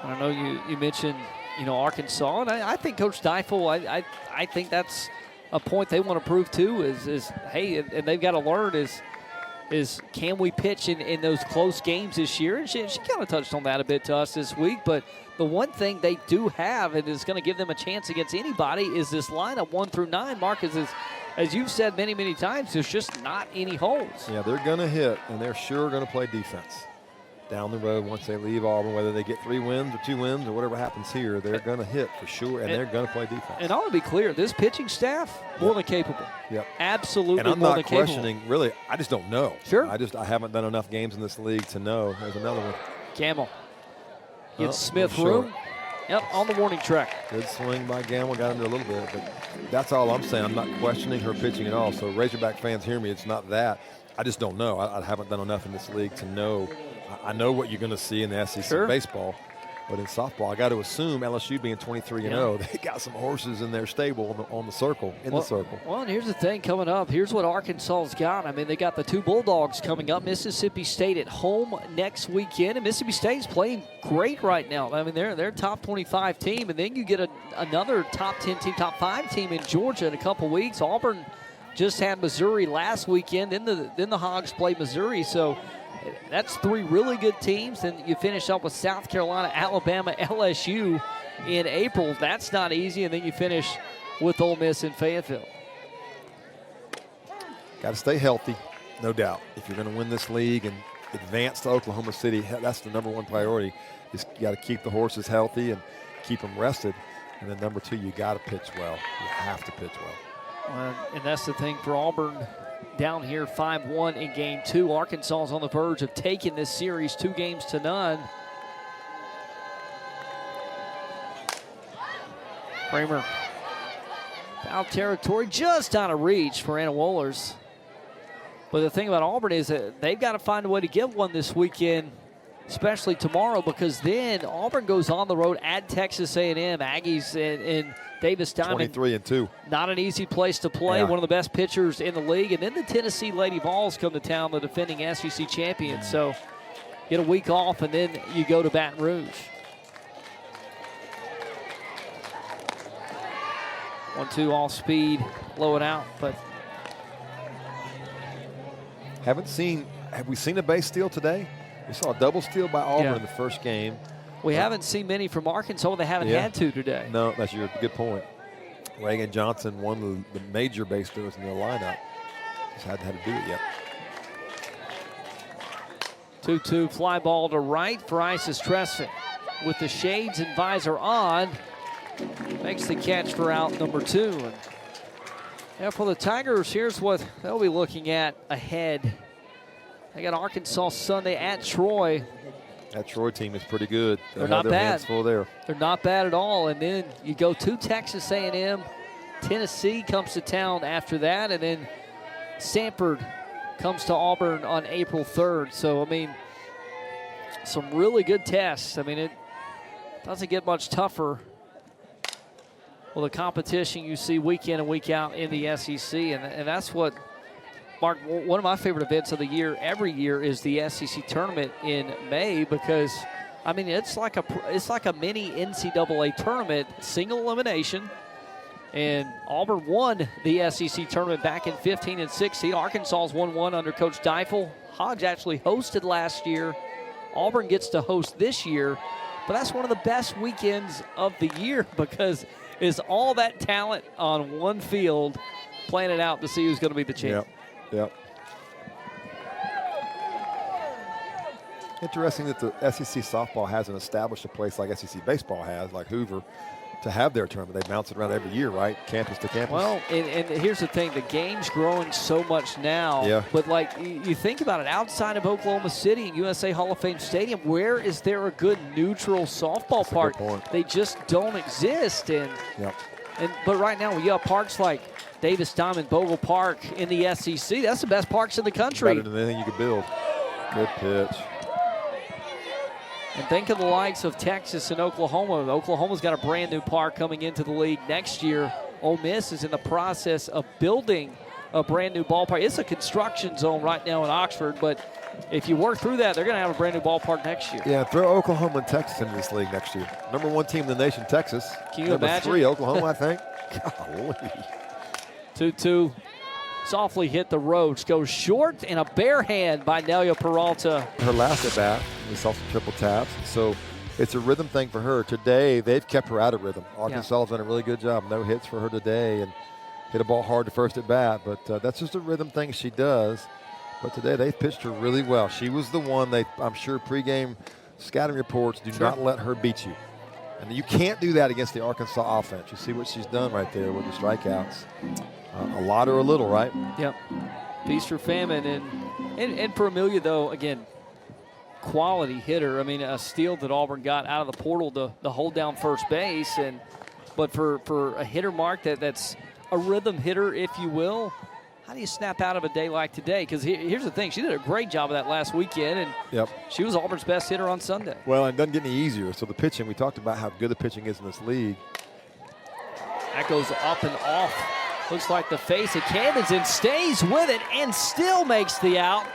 I know you mentioned Arkansas, and I think Coach Deichel, I think that's a point they want to prove too. Is hey, and they've got to learn is can we pitch in those close games this year? And she kind of touched on that a bit to us this week, but the one thing they do have, and is going to give them a chance against anybody, is this lineup 1 through 9. Marcus, as you've said many, many times, there's just not any holes. Yeah, they're going to hit, and they're sure going to play defense down the road once they leave Auburn. Whether they get 3 wins or 2 wins or whatever happens here, they're going to hit for sure, and they're going to play defense. And I want to be clear, this pitching staff, more than capable. Yep. Absolutely and I'm more not than capable. questioning, really, I just don't know. Sure. I haven't done enough games in this league to know. There's another one. Gamble. Gives Smith room. Yep, on the warning track. Good swing by Gamble, got into a little bit, but that's all I'm saying. I'm not questioning her pitching at all. So Razorback fans hear me, it's not that. I just don't know. I haven't done enough in this league to know. I know what you're going to see in the SEC baseball, but in softball, I got to assume LSU being 23-0, they got some horses in their stable on the circle, the circle. Well, and here's the thing coming up. Here's what Arkansas's got. I mean, they got the 2 Bulldogs coming up. Mississippi State at home next weekend, and Mississippi State's playing great right now. I mean, they're a top 25 team, and then you get another top 10 team, top 5 team in Georgia in a couple weeks. Auburn just had Missouri last weekend. Then the Hogs play Missouri, so that's 3 really good teams. And you finish up with South Carolina, Alabama, LSU in April. That's not easy. And then you finish with Ole Miss in Fayetteville. Got to stay healthy, no doubt. If you're going to win this league and advance to Oklahoma City, that's the number one priority. You got to keep the horses healthy and keep them rested. And then number two, you got to pitch well. You have to pitch well. And that's the thing for Auburn down here, 5-1 in game 2. Arkansas is on the verge of taking this series 2-0. Kramer, foul territory, just out of reach for Anna Wohlers. But the thing about Auburn is that they've got to find a way to get one this weekend, especially tomorrow, because then Auburn goes on the road at Texas A&M. Aggies in Davis Diamond. 23-2. Not an easy place to play. Yeah. One of the best pitchers in the league. And then the Tennessee Lady Vols come to town, the defending SEC champions. So get a week off, and then you go to Baton Rouge. 1-2 all speed, blow it out, but have we seen a base steal today? We saw a double steal by Auburn in the first game. We haven't seen many from Arkansas. They haven't had to today. No, that's your good point. Reagan Johnson, one of the major base stealers in the lineup, just hadn't had to do it yet. 2-2 fly ball to right for Isis Tresson. With the shades and visor on, makes the catch for out number 2. And for the Tigers, here's what they'll be looking at ahead. They got Arkansas Sunday at Troy. That Troy team is pretty good. They're not bad. Hands full there. They're not bad at all. And then you go to Texas A&M. Tennessee comes to town after that. And then Stanford comes to Auburn on April 3rd. So, I mean, some really good tests. I mean, it doesn't get much tougher. Well, the competition you see week in and week out in the SEC, and that's what, Mark, one of my favorite events of the year every year is the SEC tournament in May, because, I mean, it's like a mini NCAA tournament, single elimination, and Auburn won the SEC tournament back in 15 and 16. Arkansas's won one under Coach Deifel. Hodge actually hosted last year. Auburn gets to host this year, but that's one of the best weekends of the year because is all that talent on one field playing it out to see who's going to be the champ. Yep. Interesting that the SEC softball hasn't established a place like SEC baseball has, like Hoover, to have their tournament. They bounce it around every year, right? Campus to campus. Well, and here's the thing. The game's growing so much now. Yeah. But, like, you think about it, outside of Oklahoma City and USA Hall of Fame Stadium, where is there a good neutral softball park? They just don't exist. But right now, we got parks like Davis Diamond, Bogle Park in the SEC. That's the best parks in the country. Better than anything you could build. Good pitch. And think of the likes of Texas and Oklahoma. Oklahoma's got a brand new park coming into the league next year. Ole Miss is in the process of building a brand new ballpark. It's a construction zone right now in Oxford, but if you work through that, they're going to have a brand new ballpark next year. Yeah, throw Oklahoma and Texas into this league next year. Number 1 team in the nation, Texas. Can you Number imagine? 3, Oklahoma, I think. Golly. 2-2. Softly hit the ropes, goes short, and a bare hand by Nelia Peralta. Her last at bat, we saw some triple taps. So it's a rhythm thing for her. Today, they've kept her out of rhythm. Arkansas has done a really good job. No hits for her today and hit a ball hard to first at bat. But that's just a rhythm thing she does. But today, they've pitched her really well. She was the one I'm sure pregame scouting reports do not let her beat you. And you can't do that against the Arkansas offense. You see what she's done right there with the strikeouts. A lot or a little, right? Yep. Feast or famine. And for Amelia, though, again, quality hitter. I mean, a steal that Auburn got out of the portal to hold down first base. But for a hitter, Mark, that's a rhythm hitter, if you will, how do you snap out of a day like today? Because here's the thing. She did a great job of that last weekend, and she was Auburn's best hitter on Sunday. Well, it doesn't get any easier. So the pitching, we talked about how good the pitching is in this league. That goes up and off. Looks like the face of Camdenson stays with it and still makes the out.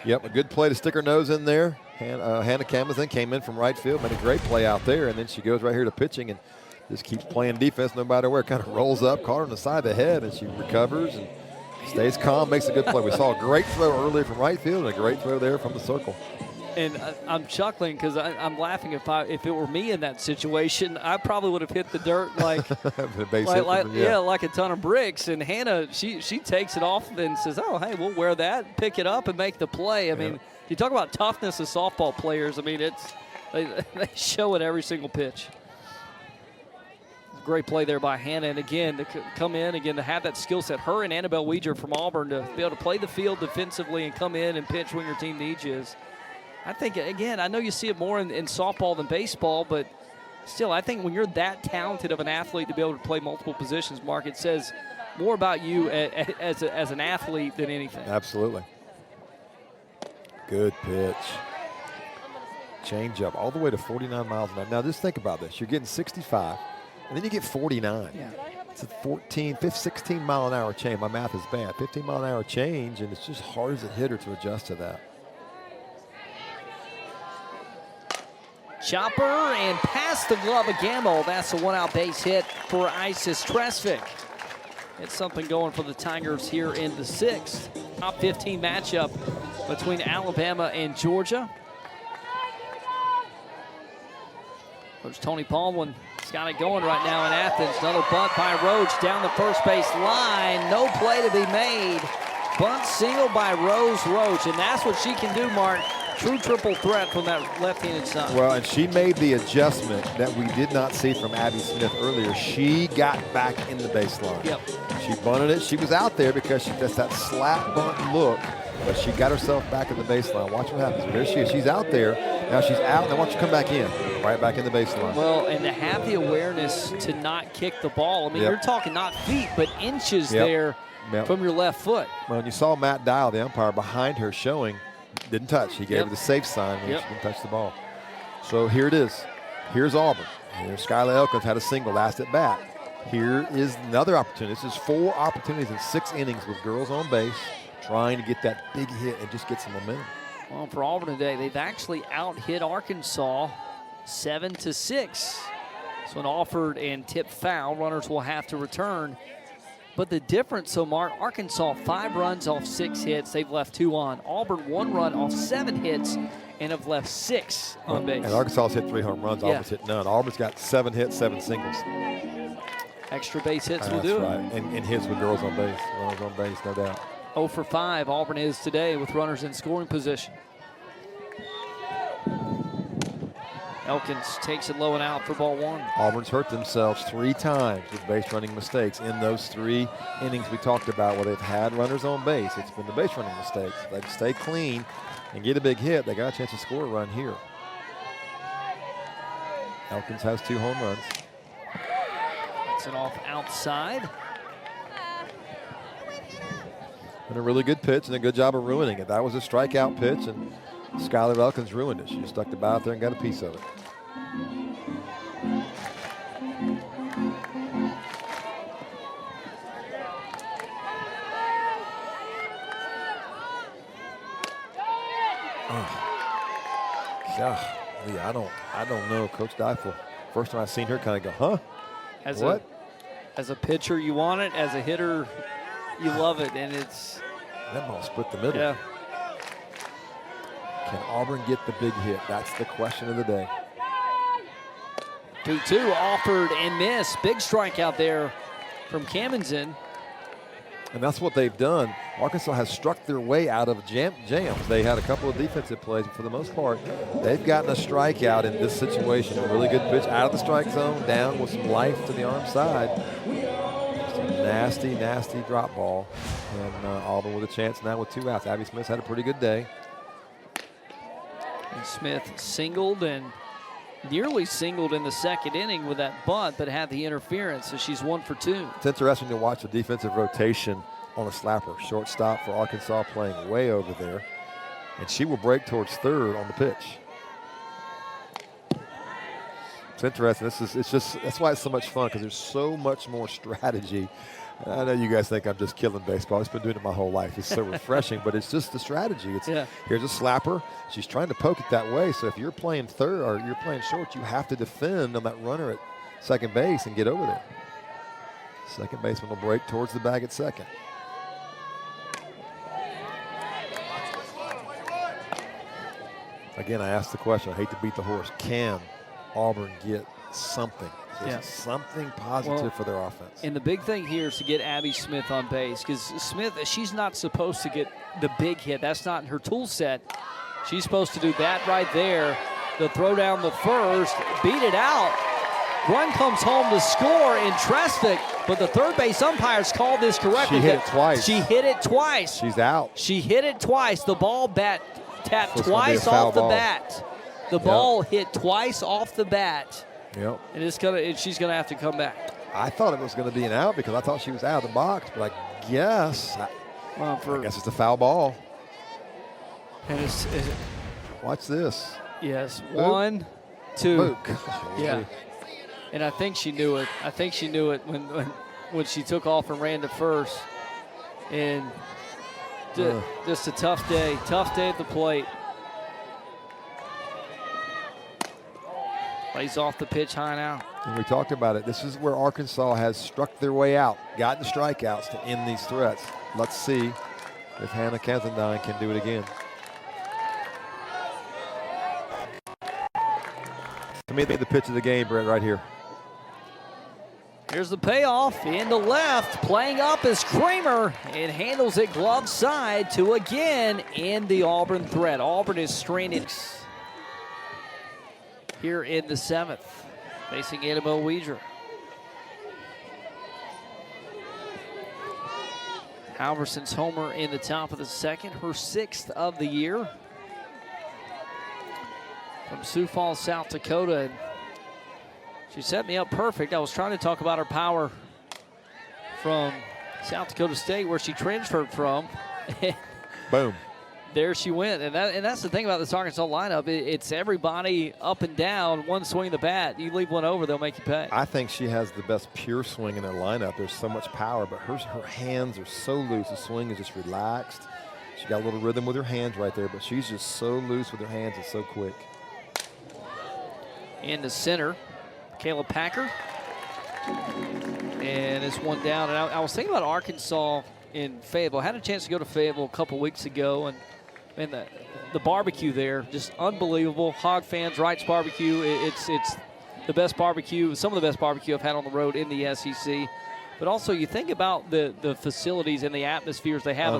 Yep, a good play to stick her nose in there. Hannah Camdenson came in from right field, made a great play out there, and then she goes right here to pitching and just keeps playing defense no matter where. Kind of rolls up, caught her on the side of the head, and she recovers and stays calm, makes a good play. We saw a great throw earlier from right field and a great throw there from the circle. And I'm chuckling because I'm laughing. If it were me in that situation, I probably would have hit the dirt like like a ton of bricks. And Hannah, she takes it off and says, "Oh, hey, we'll wear that, pick it up, and make the play." I mean, you talk about toughness of softball players. I mean, they show it every single pitch. Great play there by Hannah, and again, to come in, again, to have that skill set, her and Annabelle Weeger from Auburn, to be able to play the field defensively and come in and pitch when your team needs you is, I think, again, I know you see it more in softball than baseball, but still, I think when you're that talented of an athlete to be able to play multiple positions, Mark, it says more about you as an athlete than anything. Absolutely. Good pitch. Change up all the way to 49 miles an hour. Now, just think about this. You're getting 65. And then you get 49. Yeah. It's a 16 mile an hour change. My math is bad. 15 mile an hour change, and it's just hard as a hitter to adjust to that. Chopper and past the glove of Gamble. That's a one-out base hit for Isis Tresvik. It's something going for the Tigers here in the 6th. Top 15 matchup between Alabama and Georgia. Coach Tony Palmlin has got it going right now in Athens. Another bunt by Roach down the first base line. No play to be made. Bunt single by Rose Roach, and that's what she can do, Mark. True triple threat from that left-handed side. Well, and she made the adjustment that we did not see from Abby Smith earlier. She got back in the baseline. Yep. She bunted it. She was out there because that's that slap bunt look, but she got herself back in the baseline. Watch what happens. There she is. She's out there. Now she's out. Now watch her come back in. Right back in the baseline. Well, and to have the awareness to not kick the ball. I mean, you're talking not feet, but inches there from your left foot. Well, and you saw Matt Dial, the umpire, behind her showing didn't touch. He gave her the safe sign when she didn't touch the ball. So here it is. Here's Auburn. Here's Skylar Elkins had a single last at bat. Here is another opportunity. This is 4 opportunities in 6 innings with girls on base, trying to get that big hit and just get some momentum. Well, for Auburn today, they've actually out-hit Arkansas 7-6. So an offered and tipped foul. Runners will have to return. But the difference, so Mark, Arkansas 5 runs off 6 hits. They've left 2 on. Auburn 1 run off 7 hits and have left 6 on base. And Arkansas's hit 3 home runs. Auburn's hit none. Auburn's got 7 hits, 7 singles. Extra base hits will do it. That's right. And hits with girls on base. Runners on base, no doubt. 0 for 5 Auburn is today with runners in scoring position. Elkins takes it low and out for ball 1. Auburn's hurt themselves 3 times with base running mistakes in those 3 innings we talked about where they've had runners on base. It's been the base running mistakes. If they stay clean and get a big hit, they got a chance to score a run here. Elkins has 2 home runs. It's it off outside. And a really good pitch and a good job of ruining it. That was a strikeout pitch, and Skylar Elkins ruined it. She just stuck the bat out there and got a piece of it. Golly, I don't know. Coach Deifel, first time I've seen her kind of go, huh? As a pitcher, you want it. As a hitter, you love it. And it's... That ball split the middle. Yeah. Can Auburn get the big hit? That's the question of the day. 2-2 offered and missed. Big strikeout there from Kamenzen. And that's what they've done. Arkansas has struck their way out of jams. They had a couple of defensive plays, but for the most part, they've gotten a strikeout in this situation. A really good pitch out of the strike zone, down with some life to the arm side. Just a nasty, nasty drop ball. And Auburn with a chance now with 2 outs. Abby Smith's had a pretty good day. And Smith singled and nearly singled in the 2nd inning with that bunt, but had the interference, so she's 1 for 2. It's interesting to watch the defensive rotation on a slapper. Shortstop for Arkansas playing way over there. And she will break towards 3rd on the pitch. It's interesting. That's why it's so much fun, because there's so much more strategy. I know you guys think I'm just killing baseball. I've been doing it my whole life. It's so refreshing, but it's just the strategy. Here's a slapper. She's trying to poke it that way. So if you're playing third or you're playing short, you have to defend on that runner at 2nd base and get over there. 2nd baseman will break towards the bag at 2nd. Again, I asked the question. I hate to beat the horse. Can Auburn get something? Something positive for their offense. And the big thing here is to get Abby Smith on base, because Smith, she's not supposed to get the big hit. That's not in her tool set. She's supposed to do that right there. The throw down the first, beat it out. Run comes home to score in traffic, but the third base umpires called this correctly. She hit it twice. She hit it twice. She's out. She hit it twice. The ball tapped twice off the bat. The ball hit twice off the bat. Yep. And she's gonna have to come back. I thought it was going to be an out because I thought she was out of the box, but I guess it's a foul ball. And Watch this. Yes, 1, 2. Luke. Yeah. And I think she knew it. I think she knew it when she took off and ran to first. And just a tough day at the plate. Plays off the pitch high now. And we talked about it. This is where Arkansas has struck their way out, gotten strikeouts to end these threats. Let's see if Hannah Kensendine can do it again. To me, the pitch of the game, Brett, right here. Here's the payoff in the left. Playing up is Kramer and handles it glove side to again end the Auburn threat. Auburn is straining here in the 7th, facing Annabelle Weidrer. Halverson's homer in the top of the 2nd, her 6th of the year. From Sioux Falls, South Dakota. And she set me up perfect. I was trying to talk about her power from South Dakota State, where she transferred from. Boom. There she went. And that's the thing about this Arkansas lineup. It's everybody up and down, one swing of the bat. You leave one over, they'll make you pay. I think she has the best pure swing in their lineup. There's so much power, but her hands are so loose. The swing is just relaxed. She got a little rhythm with her hands right there, but she's just so loose with her hands and so quick. In the center, Kayla Packer. And it's one down. And I was thinking about Arkansas in Fayetteville. I had a chance to go to Fayetteville a couple weeks ago, and the barbecue there, just unbelievable. Hog Fans, Wright's Barbecue. It's the best barbecue, some of the best barbecue I've had on the road in the SEC. But also, you think about the facilities and the atmospheres they have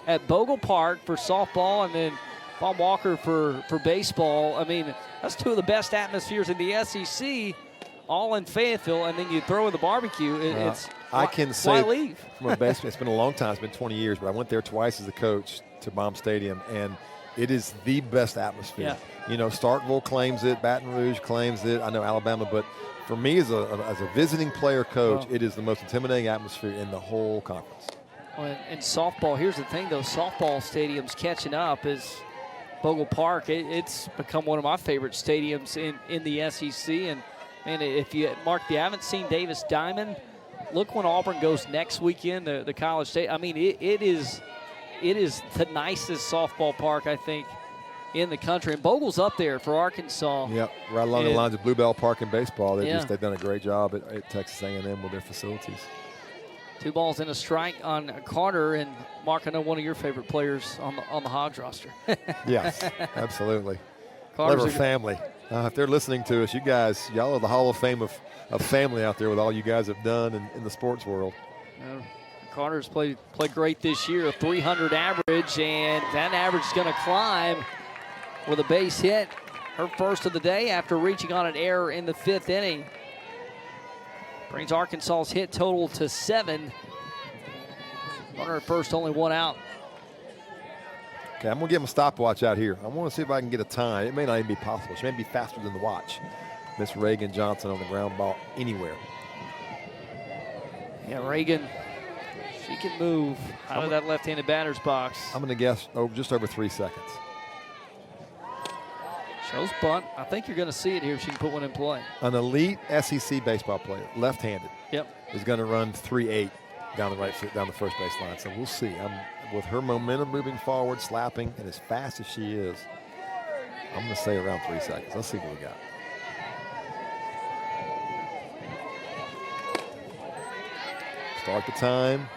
at Bogle Park for softball, and then Bob Walker for baseball. I mean, that's two of the best atmospheres in the SEC, all in Fayetteville, and then you throw in the barbecue. I can say why leave? From a baseball, it's been a long time. It's been 20 years, but I went there twice as a coach to Baum Stadium, and it is the best atmosphere. Yeah. You know, Starkville claims it, Baton Rouge claims it. I know Alabama, but for me as a visiting player coach, it is the most intimidating atmosphere in the whole conference. Well, in softball, here's the thing, though. Softball stadiums catching up is Bogle Park. It's become one of my favorite stadiums in the SEC. And if you haven't seen Davis Diamond, look when Auburn goes next weekend to the College State. I mean, it is the nicest softball park, I think, in the country. And Bogle's up there for Arkansas. Yep, right along the lines of Bluebell Park in baseball. They've done a great job at Texas A&M with their facilities. 2 balls and a strike on Carter. And Mark, I know one of your favorite players on the Hogs roster. Yes, absolutely. Carter's family. If they're listening to us, y'all are the Hall of Fame of family out there with all you guys have done in the sports world. Carter's played great this year, a 300 average, and that average is going to climb with a base hit. Her first of the day after reaching on an error in the 5th inning. Brings Arkansas's hit total to 7. Runner at first, only 1 out. Okay, I'm going to give him a stopwatch out here. I want to see if I can get a time. It may not even be possible. She may be faster than the watch. Miss Reagan Johnson on the ground ball anywhere. Yeah, Reagan, she can move out of that left-handed batter's box. I'm going to guess just over 3 seconds. Shows bunt. I think you're going to see it here if she can put one in play. An elite SEC baseball player, left-handed, is going to run 3.8 down the first base line. So we'll see. With her momentum moving forward, slapping, and as fast as she is, I'm going to say around 3 seconds. Let's see what we got. Start the time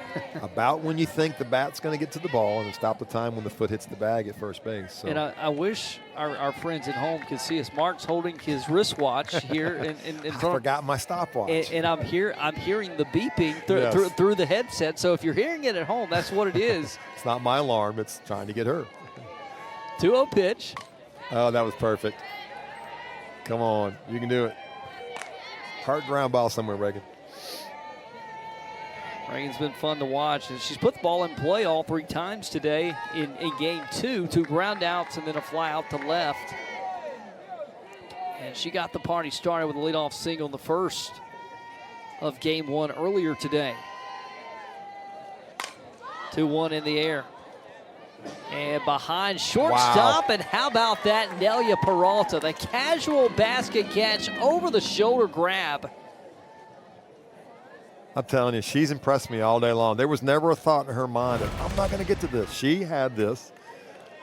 about when you think the bat's going to get to the ball, and then stop the time when the foot hits the bag at first base. So. And I wish our friends at home could see us. Mark's holding his wristwatch here in I front. forgot my stopwatch. And I'm hearing the beeping Yes. through the headset. So if you're hearing it at home, that's what it is. It's not my alarm. It's trying to get her. 2-0 pitch. Oh, that was perfect. Come on. You can do it. Hard ground ball somewhere, Reagan. Reagan's been fun to watch, and she's put the ball in play all 3 times today in game 2. 2 ground outs and then a fly out to left. And she got the party started with a leadoff single in the first of game 1 earlier today. 2-1 in the air. And behind shortstop, Wow. and how about that, Nelia Peralta, the casual basket catch over the shoulder grab. I'm telling you, she's impressed me all day long. There was never a thought in her mind that I'm not going to get to this. She had this.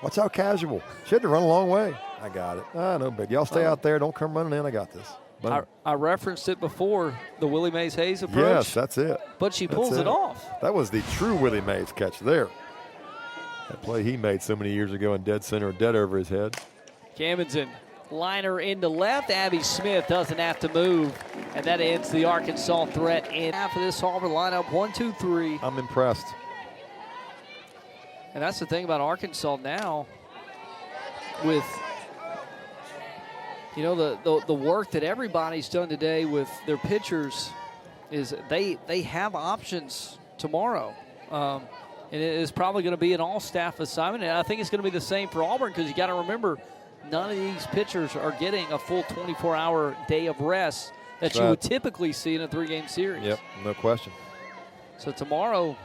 Watch how casual. She had to run a long way. I got it. No big. Y'all stay out there. Don't come running in. I got this. I referenced it before, the Willie Mays Hayes approach. Yes, that's it. But she pulls it off. That was the true Willie Mays catch there. That play he made so many years ago in dead center, dead over his head. Camdenson, liner into left. Abby Smith doesn't have to move. And that ends the Arkansas threat in half of this Auburn lineup. 1, 2, 3. I'm impressed. And that's the thing about Arkansas now with, you know, the work that everybody's done today with their pitchers is they have options tomorrow. And it is probably going to be an all-staff assignment. And I think it's going to be the same for Auburn because you got to remember, none of these pitchers are getting a full 24-hour day of rest that you would typically see in a 3-game series. Yep, no question. So tomorrow,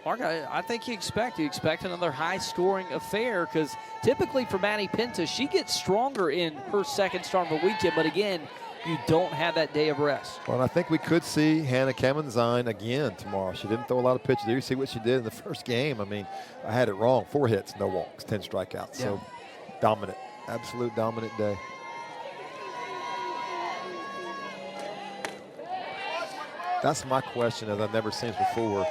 Mark, I think you expect another high-scoring affair because typically for Maddie Pinta, she gets stronger in her second start of the weekend, but again, you don't have that day of rest. Well, and I think we could see Hannah Kamenzine again tomorrow. She didn't throw a lot of pitches there. You see what she did in the first game. I mean, I had it wrong. 4 hits, no walks, 10 strikeouts. Yeah. So dominant, absolute dominant day. That's my question, as I've never seen it before,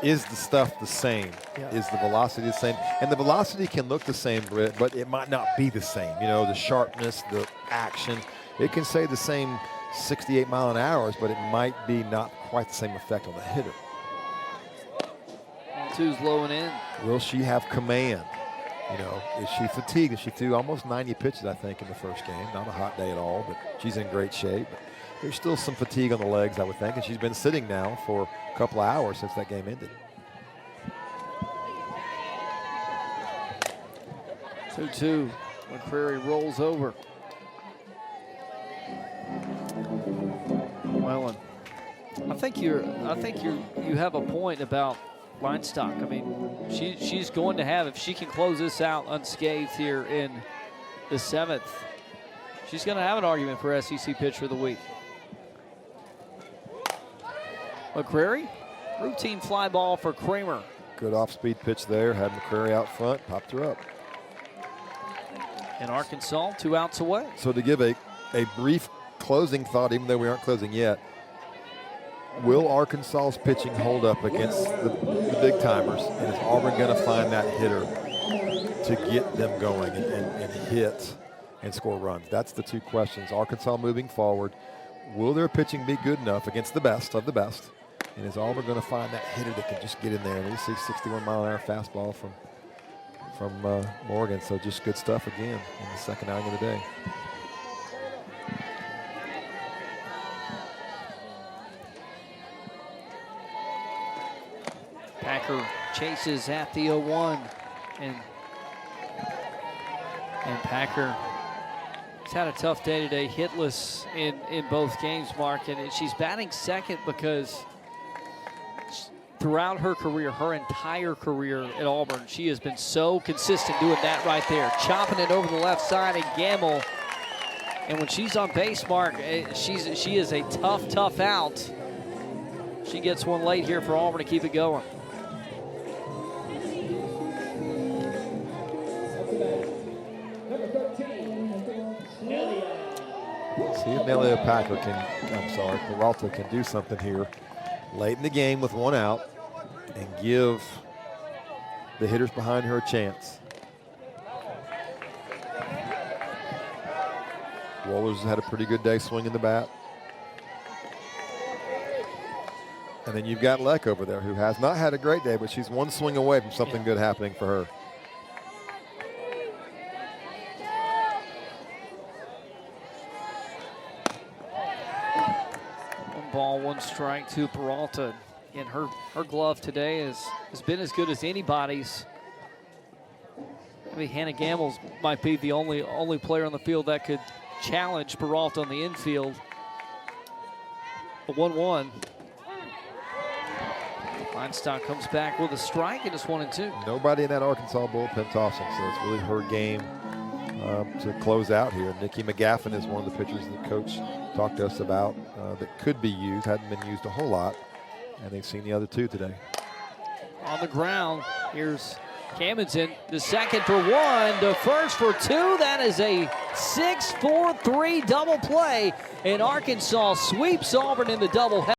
is the stuff the same? Yeah. Is the velocity the same? And the velocity can look the same, Britt, but it might not be the same. You know, the sharpness, the action. It can say the same 68 mile an hour, but it might be not quite the same effect on the hitter. 1-2's low and in. Will she have command? You know, is she fatigued? She threw almost 90 pitches, I think, in the first game. Not a hot day at all, but she's in great shape. But there's still some fatigue on the legs, I would think, and she's been sitting now for a couple of hours since that game ended. 2-2. McCreary rolls over. Well, I think you have a point about line stock. I mean, she's going to have, if she can close this out unscathed here in the 7th, she's going to have an argument for SEC Pitcher of the Week. McCreary, routine fly ball for Kramer. Good off-speed pitch there. Had McCreary out front, popped her up. In Arkansas, 2 outs away. So to give a brief closing thought, even though we aren't closing yet, will Arkansas's pitching hold up against the big timers? And is Auburn going to find that hitter to get them going and hit and score runs? That's the 2 questions. Arkansas moving forward, will their pitching be good enough against the best of the best? And is Auburn going to find that hitter that can just get in there? And we see 61 mile an hour fastball from Morgan. So just good stuff again in the second outing of the day. Packer chases at the 0-1, and Packer has had a tough day today, hitless in both games, Mark, and she's batting second because throughout her career, her entire career at Auburn, she has been so consistent doing that right there, chopping it over the left side and Gamble. And when she's on base, Mark, she is a tough out. She gets one late here for Auburn to keep it going. See if Nelia Peralta can do something here. late in the game with 1 out and give the hitters behind her a chance. Wohlers had a pretty good day swinging the bat. And then you've got Leck over there, who has not had a great day, but she's 1 swing away from something good happening for her. 1 ball, 1 strike to Peralta. And her glove today has been as good as anybody's. I mean, Hannah Gambles might be the only player on the field that could challenge Peralta on the infield. The 1-1. Feinstock comes back with a strike, and it's 1-2. Nobody in that Arkansas bullpen tossing, so it's really her game to close out here. Nikki McGaffin is one of the pitchers that Coach talked to us about that could be used, hadn't been used a whole lot, and they've seen the other 2 today. On the ground, here's Cammons in the second for 1, the first for 2. That is a 6-4-3 double play, and Arkansas sweeps Auburn in the doubleheader.